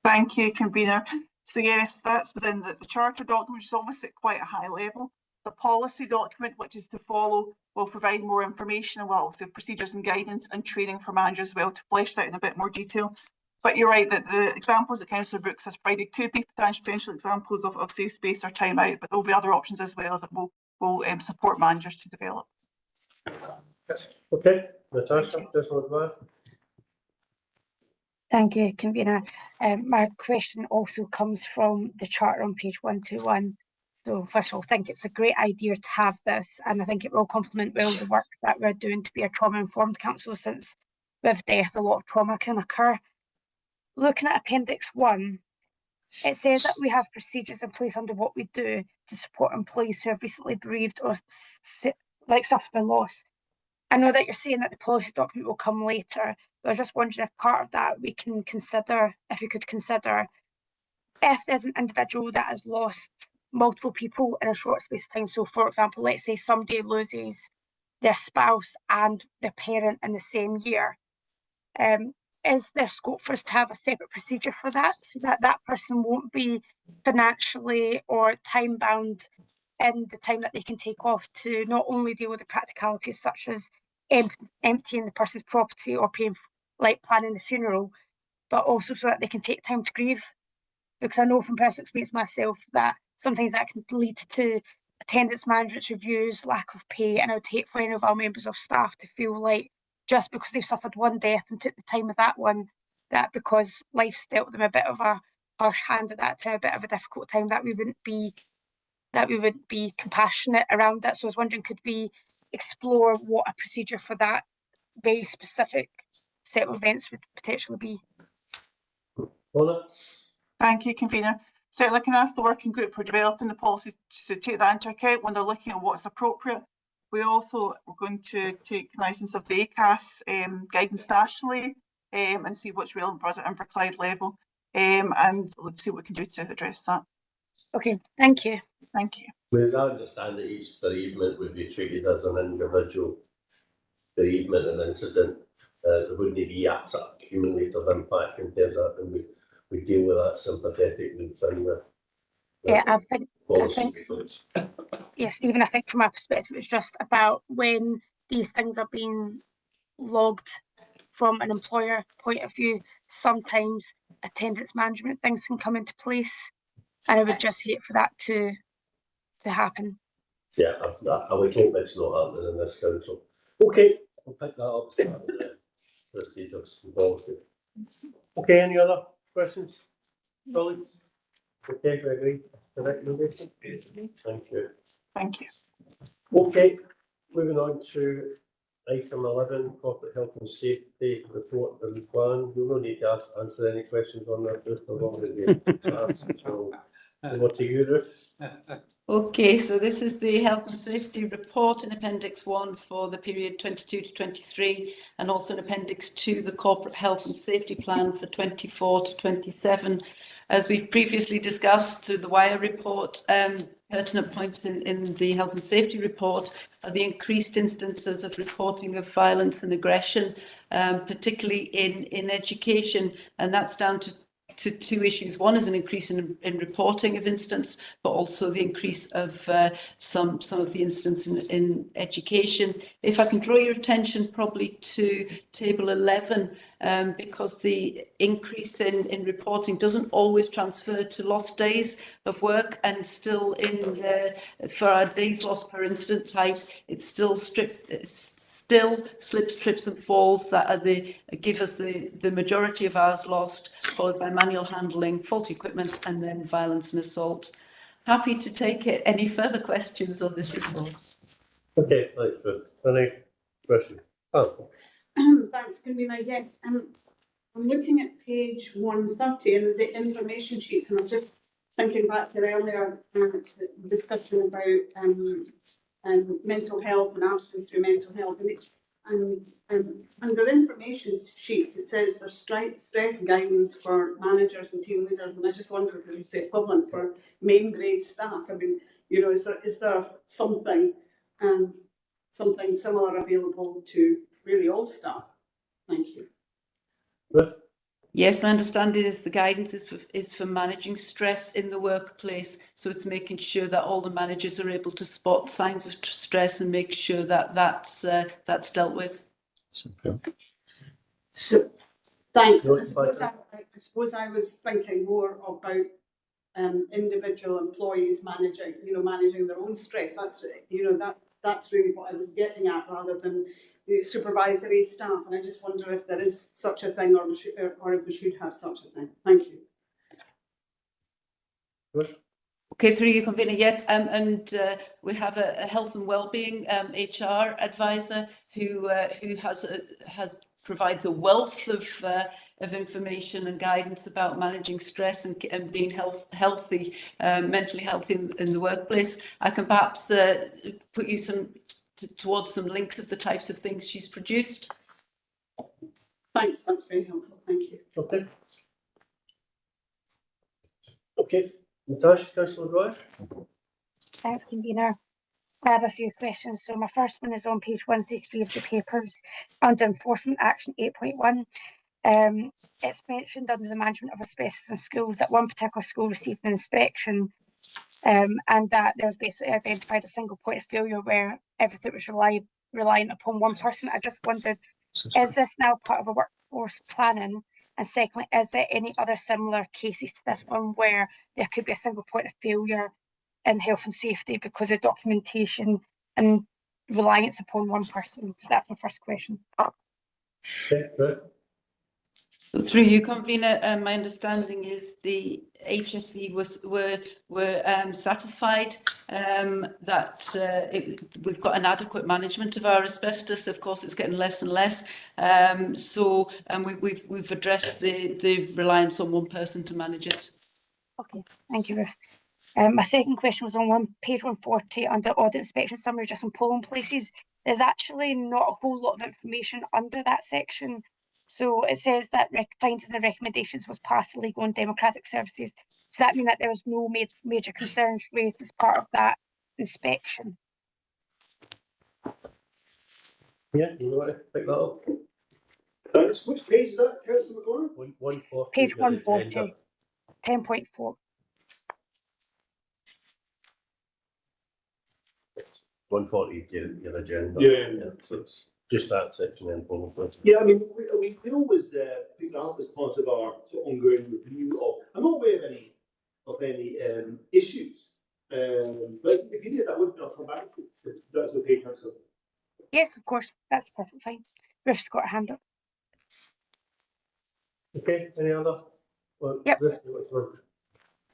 Thank you, convener. So yes, that's within the charter document, which is obviously at quite a high level. The policy document, which is to follow, will provide more information and will also have procedures and guidance and training for managers as well to flesh that in a bit more detail. But you're right that the examples that Councillor Brooks has provided could be potential examples of safe space or time out, but there will be other options as well that will support managers to develop. Okay, Natasha, just want to add. Thank you, convener. My question also comes from the charter on page 121. So first of all, I think it's a great idea to have this, and I think it will complement well the work that we're doing to be a trauma-informed council, since with death a lot of trauma can occur. Looking at Appendix 1, it says that we have procedures in place under what we do to support employees who have recently bereaved or suffered a loss. I know that you're saying that the policy document will come later, but I was just wondering if part of that we can consider, if you could consider, if there's an individual that has lost multiple people in a short space of time. So for example, let's say somebody loses their spouse and their parent in the same year. Is there scope for us to have a separate procedure for that, so that that person won't be financially or time bound in the time that they can take off to not only deal with the practicalities such as emptying the person's property or paying, like planning the funeral, but also so that they can take time to grieve? Because I know from personal experience myself that sometimes that can lead to attendance management reviews, lack of pay, and I would hate for any of our members of staff to feel like just because they've suffered one death and took the time with that one, that because life's dealt them a bit of a harsh hand at that time, a bit of a difficult time, that we wouldn't be compassionate around that. So I was wondering, could we explore what a procedure for that very specific set of events would potentially be? Mona? Thank you, convener. Certainly I can ask the working group for developing the policy to take that into account when they're looking at what's appropriate. We also are going to take licence of the ACAS guidance nationally and see what's relevant for us at Inverclyde level, and let's see what we can do to address that. Okay, thank you. Thank you. Whereas I understand that each bereavement would be treated as an individual bereavement and incident, there wouldn't be a sort of cumulative impact in terms of, and we deal with that sympathetically thing with. Yeah, I think so. Yeah, Stephen, I think from my perspective, it's just about when these things are being logged from an employer point of view, sometimes attendance management things can come into place, and I would just hate for that to happen. Yeah, I would hope it's not happening in this council. Okay, I'll pick that up. Start with the procedures involved. Okay, any other questions, colleagues? Okay, we agree. The recommendation. Thank you. Thank you. Okay, moving on to item 11, corporate health and safety report and plan. We will need to answer any questions on that. Ruth, I've already answered, so over to you, Ruth. Okay, so this is the health and safety report in Appendix 1 for the period 22 to 23, and also in Appendix 2, the corporate health and safety plan for 24 to 27. As we've previously discussed through the WIRE report, pertinent points in the health and safety report are the increased instances of reporting of violence and aggression, particularly in education, and that's down to two issues. One is an increase in reporting of incidents, but also the increase of some of the incidents in education. If I can draw your attention probably to table 11, because the increase in reporting doesn't always transfer to lost days of work, and still for our days lost per incident type, it's still slips, trips and falls that give us the majority of hours lost, followed by manual handling, faulty equipment, and then violence and assault. Happy to take any further questions on this report. Okay, thanks, Ruth. Any questions? Oh. Thanks, convener. Yes, I'm looking at page 130 and the information sheets, and I'm just thinking back to earlier discussion about mental health and absence through mental health. And under information sheets, it says there's stress guidance for managers and team leaders, and I just wondered if it's the equivalent for main grade staff. I mean, you know, is there something similar available to really all staff? Thank you. Yes, my understanding is the guidance is for managing stress in the workplace. So it's making sure that all the managers are able to spot signs of stress and make sure that that's dealt with. So, thanks. I suppose I was thinking more about individual employees managing their own stress. That's really what I was getting at, rather than the supervisory staff. And I just wonder if there is such a thing, or if we should have such a thing. Thank you. Okay, through you, convener. Yes, and we have a health and wellbeing HR advisor who provides a wealth of information and guidance about managing stress and being healthy, mentally healthy in the workplace. I can perhaps put you towards some links of the types of things she's produced. Thanks, that's very helpful. Thank you. Okay. Okay, Natasha, Councillor Roy. Thanks, convener. I have a few questions. So my first one is on page 133 of the papers under enforcement action 8.1. It's mentioned under the management of asbestos in schools that one particular school received an inspection, and that there was basically identified a single point of failure where everything was reliant upon one person. I just wondered, is this now part of a workforce planning? And secondly, is there any other similar cases to this one where there could be a single point of failure in health and safety because of documentation and reliance upon one person? So that's my first question. Okay, right. Through you, convener, my understanding is the HSE were satisfied that we've got an adequate management of our asbestos. Of course, it's getting less and less. So we've addressed the reliance on one person to manage it. Okay, thank you, Ruth. My second question was on page 140 under audit inspection summary, just on polling places. There's actually not a whole lot of information under that section. So it says that findings and recommendations was passed to legal and democratic services. Does that mean that there was no major concerns raised as part of that inspection? Yeah, you want to pick that up? Which page is that, Councillor McGuire? 140. Page 140, 10.4. 140, your agenda. Yeah. So it's just that section then, probably. Yeah, I mean, we always pick that up as part of our sort of ongoing review of. I'm not aware of any issues, but if you need that with me, I'll come back. If that's okay, Councillor. Yes, of course, that's perfect. Fine. Ruth's got her hand up. Okay, any other? Well, yep.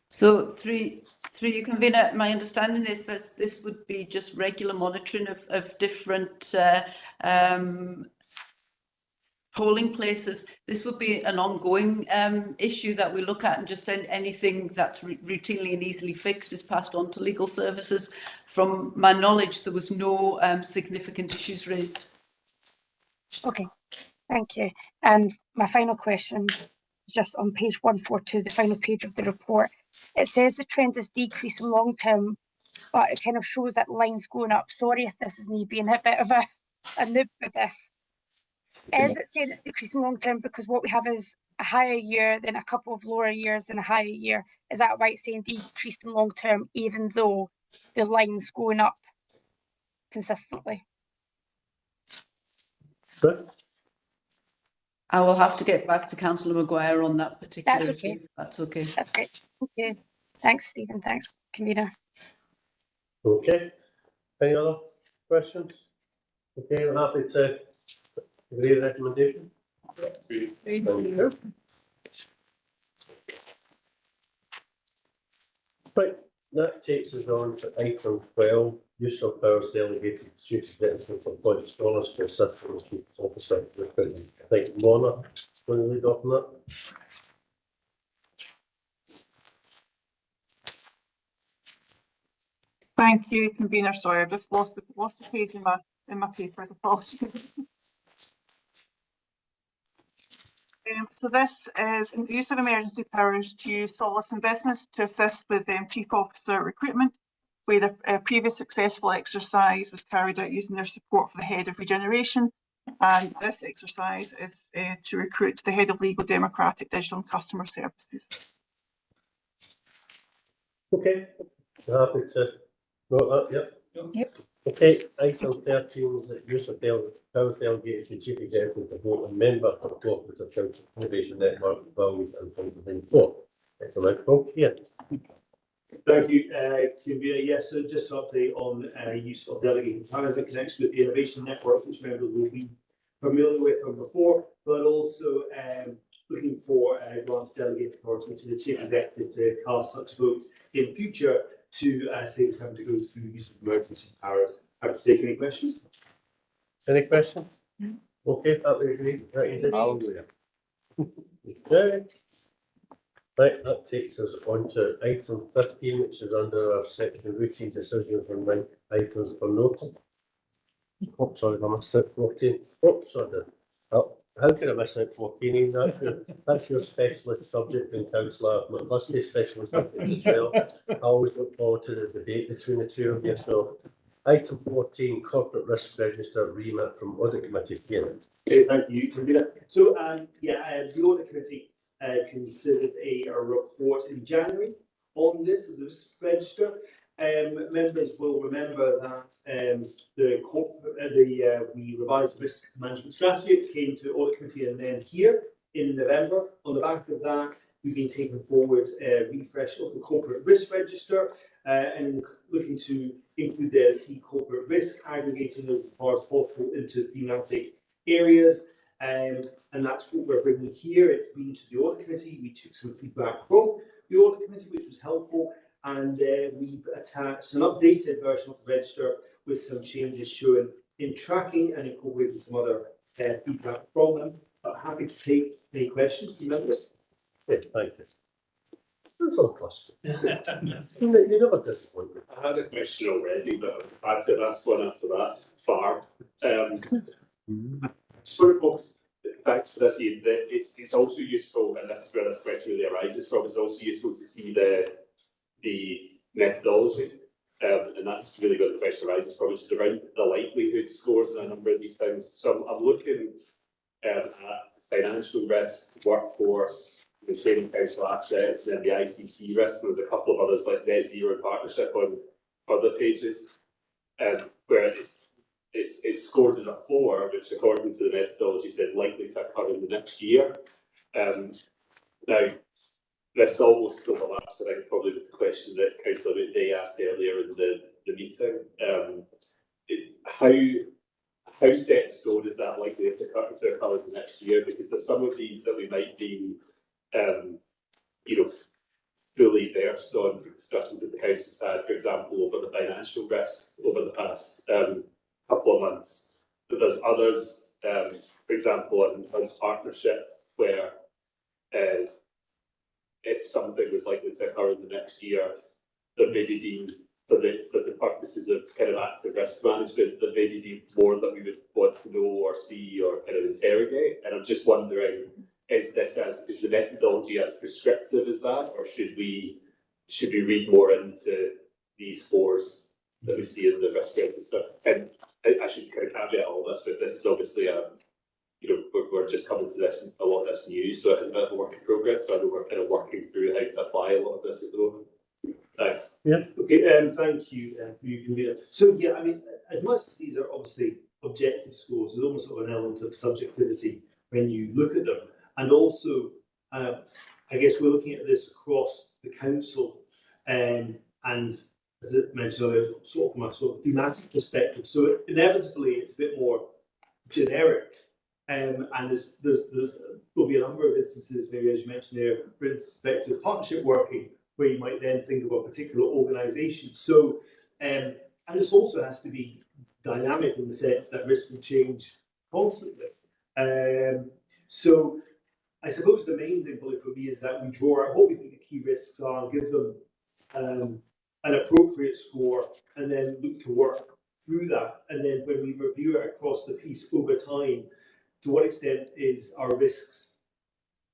So through you, convener, my understanding is that this would be just regular monitoring of different polling places. This would be an ongoing issue that we look at, and just anything that's routinely and easily fixed is passed on to legal services. From my knowledge, there was no significant issues raised. Okay, thank you. And my final question, just on page 142, the final page of the report. It says the trend is decreasing long term, but it kind of shows that lines going up. Sorry if this is me being a bit of a noob with this. Is it saying it's decreasing long term because what we have is a higher year, then a couple of lower years, then a higher year? Is that why it's saying decreasing long term, even though the line's going up consistently? Good. I will have to get back to Councillor Maguire on that particular That's okay. issue. That's okay. That's great. Thank you. Thanks, Stephen. Thanks, convener. Okay. Any other questions? Okay, I'm happy to agree with the recommendation. Thank you. Right, that takes us on to item 12, use of powers delegated to Chief Executive for appointed scholars to assist in the Chief Officer recruitment. I think Mona going to lead off on that. Thank you, convener. Sorry, I just lost the page in my paper. Apologies. So this is use of emergency powers to use solace in business to assist with Chief Officer recruitment, where the previous successful exercise was carried out using their support for the Head of Regeneration. And this exercise is to recruit the Head of Legal, Democratic, Digital and Customer Services. Okay, happy to note that, Yep. Okay, item 13 is the use of powers delegated to Chief Executive to vote a member for the Cooperative Council Innovation Network values and funding floor. It's a microphone here. Thank you, convener. Yes, so just an update on use of delegated powers in connection with the innovation network, which members will be familiar with from before, but also looking for grants delegated authority to the Chief Executive to cast such votes in future to save us having to go through use of emergency powers. Happy to take any questions. Any questions? Okay, that we agree. Right, hallelujah. Okay. Right, that takes us on to item 15, which is under our section routine decisions on items for notice. Oh, sorry, I missed out 14. Oh, sorry. Oh, how could I miss out 14? That's your specialist subject in Councillor McCluskey's specialist subject as well. I always look forward to the debate between the two of you. So, item 14, corporate risk register remit from audit committee. Okay, thank you, convener. So, the audit committee considered a report in January on this register. Members will remember that we revised risk management strategy. It came to audit committee and then here in November. On the back of that, we've been taking forward a refresh of the corporate risk register and looking to include the key corporate risk, aggregating those as far as possible into thematic areas. And that's what we're bringing here. It's been to the audit committee. We took some feedback from the audit committee, which was helpful. And we've attached an updated version of the register with some changes shown in tracking and incorporating some other feedback from them. But happy to take any questions from members. Okay, thank you. There's a question. You never disappoint me. I had a question already, but I had to ask one after that. Far. Sort of folks, thanks for this, Ian. It's also useful, and this is where this question really arises from. It's also useful to see the methodology, and that's really where the question arises from, which is around the likelihood scores and a number of these things. So I'm looking at financial risk, workforce, the trading council assets, and then the ICT risk. And there's a couple of others like net zero and partnership on other pages, where it's scored as a 4, which according to the methodology said likely to occur in the next year. Now, this almost overlaps, I think, probably with the question that Councillor Day asked earlier in the meeting. How set in stone is that likely to occur in the next year? Because there's some of these that we might be, fully versed on for discussions that the Council's had, for example, over the financial risk over the past couple of months. But there's others, for example, on partnership, where if something was likely to occur in the next year, there maybe be, for the purposes of kind of active risk management, there maybe be more that we would want to know or see or kind of interrogate. And I'm just wondering, is the methodology as prescriptive as that, or should we read more into these 4s that we see in the risk register? And I should kind of caveat all this, but this is obviously we're just coming to this, a lot of this news, so it's a bit of a work in progress. So I know we're kind of working through how to apply a lot of this at the moment. Thanks. Yeah. Okay. Thank you. You can do that. So yeah, I mean, as much as these are obviously objective scores, there's almost sort of an element of subjectivity when you look at them. And also, I guess we're looking at this across the council, and as I mentioned earlier, sort of from a sort of thematic perspective. So inevitably, it's a bit more generic, and there'll be a number of instances, maybe as you mentioned there, for instance, partnership working, where you might then think about a particular organisation. So, and this also has to be dynamic in the sense that risk will change constantly. So I suppose the main thing probably for me is that we draw out what we think the key risks are, give them an appropriate score, and then look to work through that. And then when we review it across the piece over time, to what extent is our risks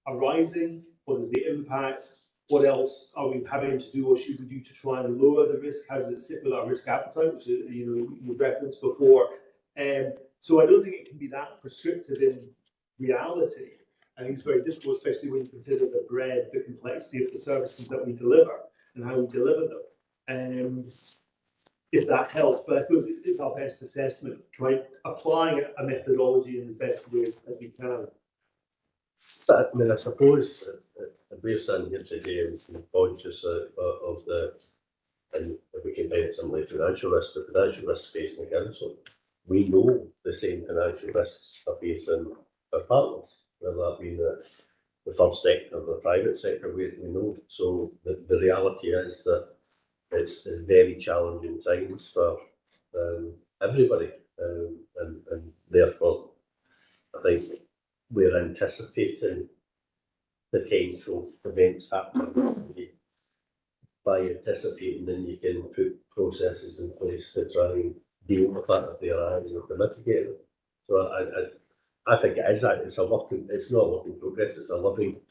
arising? What is the impact? What else are we having to do or should we do to try and lower the risk? How does it sit with our risk appetite, which is, you referenced before? So I don't think it can be that prescriptive in reality. I think it's very difficult, especially when you consider the breadth, the complexity of the services that we deliver and how we deliver them. If that helps, but I suppose it's our best assessment, try applying a methodology in the best way as we can. I mean, I suppose we're sitting here today and conscious of and if we can find it similarly, financial risk, the financial risks facing the council. We know the same financial risks are facing our partners, whether that be the third sector or the private sector, we know. So the reality is that it's very challenging times for everybody, and therefore I think we're anticipating potential events happening. By anticipating, then you can put processes in place to try and deal with that if they arise or to mitigate them. So I think it is it's not a work in progress, it's a living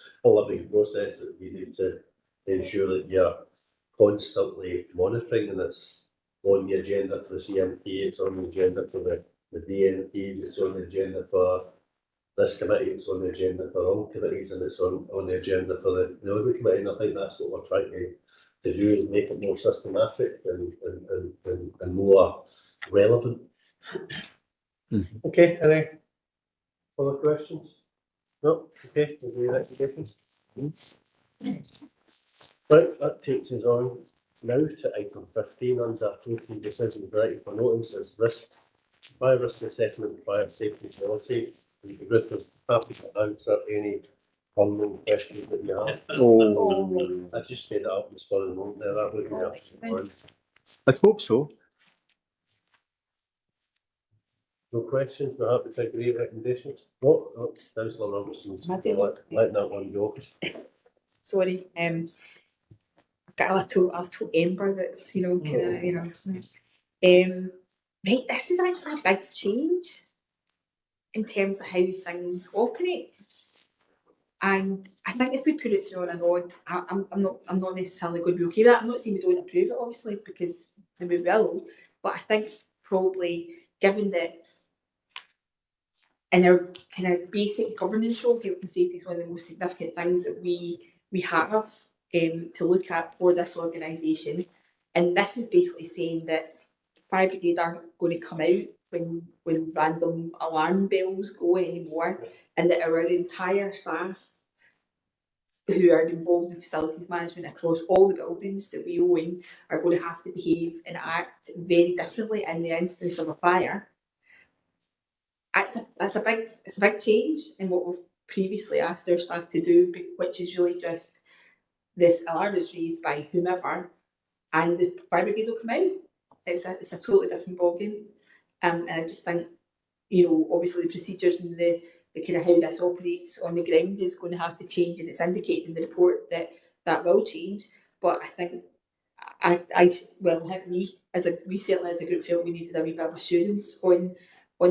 process that we need to ensure that you're constantly monitoring, and it's on the agenda for the CMP, it's on the agenda for the DNPs, it's on the agenda for this committee, it's on the agenda for all committees, and it's on the agenda for the other committee. And I think that's what we're trying to do, is make it more systematic and more relevant. Okay, any other questions? No? Okay, we'll do recommendations. Right, that takes us on now to item 15 under taking decisions writing for notice as fire risk assessment, fire safety policy. The group is happy to answer any common questions that you have. I just made it up this for the moment there, that would be absolutely fine. I hope so. No questions, we're happy to agree recommendations. No, Councillor Robertson's letting that one go. Sorry, I've got a little ember that's, right, this is actually a big change in terms of how things operate. And I think if we put it through on a nod, I'm not necessarily going to be okay with that. I'm not saying we don't approve it, obviously, because we will, but I think probably, given that in our kind of basic governance role, health and safety is one of the most significant things that we have to look at for this organisation. And this is basically saying that fire brigade aren't going to come out when random alarm bells go anymore, and that our entire staff who are involved in facilities management across all the buildings that we own are going to have to behave and act very differently in the instance of a fire. It's a big change in what we've previously asked our staff to do, which is really just this alarm is raised by whomever and the fire brigade will come out. It's a totally different ballgame. And I just think, obviously the procedures and the kind of how this operates on the ground is going to have to change, and it's indicated in the report that will change. But I think we certainly as a group felt we needed a wee bit of assurance on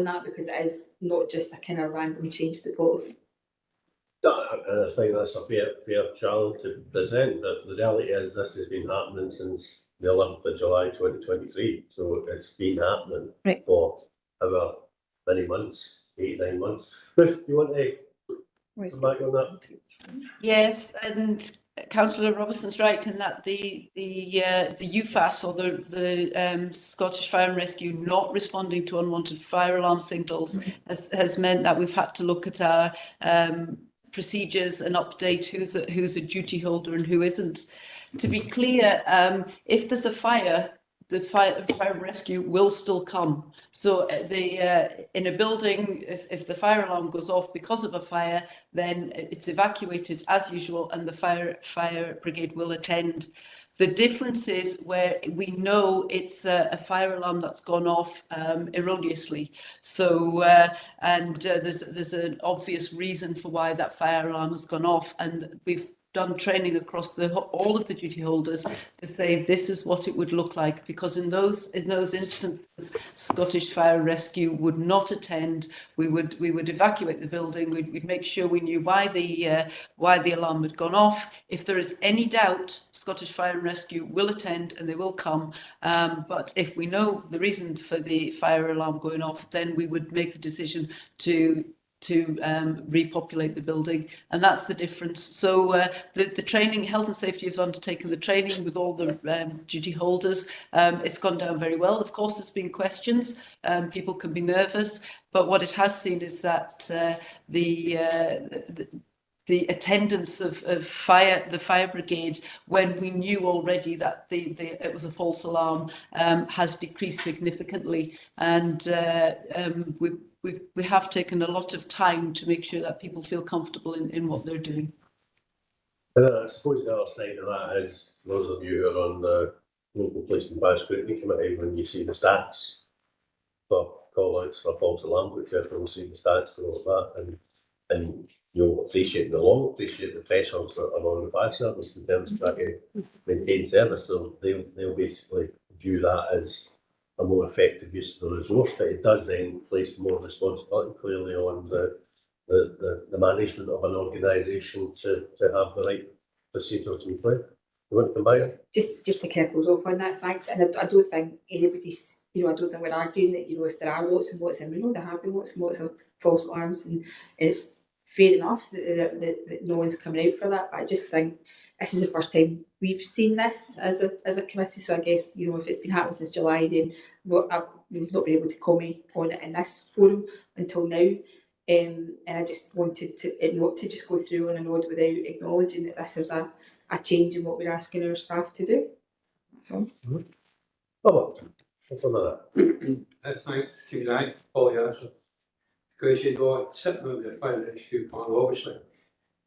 that, because it is not just a kind of random change to the policy. And I think that's a fair challenge to present, but the reality is this has been happening since the 11th of July 2023, so it's been happening for over many months, 8-9 months. Ruth, do you want to come back on that? Yes, and Councillor Robertson's right in that the UFAS or the Scottish Fire and Rescue not responding to unwanted fire alarm signals has meant that we've had to look at our procedures and update who's a duty holder and who isn't. To be clear, if there's a fire, the fire and rescue will still come. So in a building, if the fire alarm goes off because of a fire, then it's evacuated as usual, and the fire brigade will attend. The difference is where we know it's a fire alarm that's gone off erroneously. So there's an obvious reason for why that fire alarm has gone off, and we've done training across all of the duty holders to say this is what it would look like, because in those instances Scottish Fire and Rescue would not attend. We would evacuate the building. We'd make sure we knew why the alarm had gone off. If there is any doubt, Scottish Fire and Rescue will attend and they will come. But if we know the reason for the fire alarm going off, then we would make the decision to repopulate the building, and that's the difference. So the training, health and safety have undertaken the training with all the duty holders. It's gone down very well. Of course, there's been questions. People can be nervous, but what it has seen is that the attendance of the fire brigade, when we knew already that it was a false alarm, has decreased significantly, and we have taken a lot of time to make sure that people feel comfortable in what they're doing. I suppose the other side of that is those of you who are on the local police and fire scrutiny committee, when you see the stats for call outs for false alarms, etc., we'll see the stats and all that, and you'll appreciate the pressures that are on the fire service in terms of trying to maintain service. So they'll basically view that as a more effective use of the resource, but it does then place more responsibility clearly on the management of an organisation to have the right procedures in place. You want to combine? Just to kick us off on that, thanks. And I don't think anybody's, I don't think we're arguing that, if there are lots and lots, and we know there have been lots and lots of false alarms, and it's fair enough that no one's coming out for that, but I just think this is the first time we've seen this as a committee. So I guess, if it's been happening since July, then we've not been able to comment on it in this forum until now. And I just wanted it not to just go through on a nod without acknowledging that this is a change in what we're asking our staff to do. So. What's on that? Thanks, Stephen. I apologise because sitting on the fire rescue panel, obviously,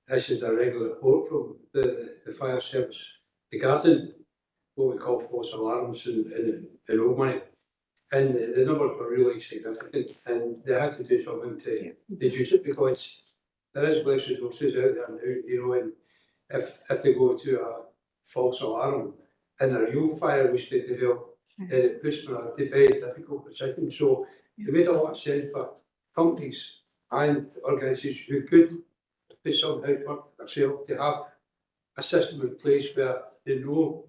this is a regular report from the fire service regarding what we call false alarms in road money. And the numbers were really significant, and they had to do something to reduce it, because there is less resources out there now, and if they go to a false alarm in a real fire which they develop, then it puts them in a very difficult position. So it made a lot of sense for companies and organisations who could put something out for themselves to have a system in place where they know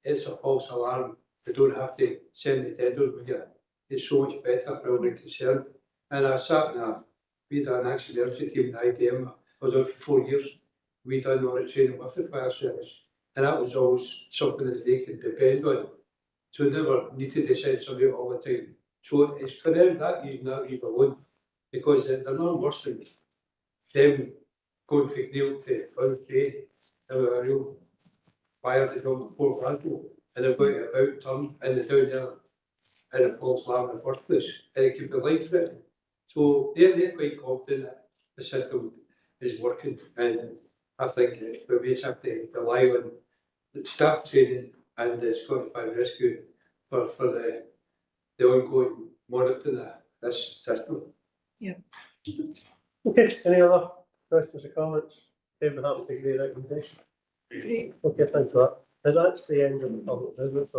it's a false alarm. They don't have to send the tenders with you. It's so much better for everyone concerned. And I sat in we done an accidentality team in IBM. I was on for 4 years. We done all the training with the fire service, and that was always something that they could depend on. So they never needed to send somebody out all the time. So it's for them that using that leave alone, because they're not worse than them going from Neil to Bunbury and a real fire to come to Port Glasgow, and they've got it about turn and they're down there in a false alarm in the first place, and it could be life threatening. So they're quite confident that the system is working, and I think that we just have to rely on the staff training and the Scottish Fire and Rescue for the ongoing monitoring of this system. Yeah. Okay, any other questions or comments? David, happy to give you a recommendation. Okay, thanks for that. And that's the end of the public business.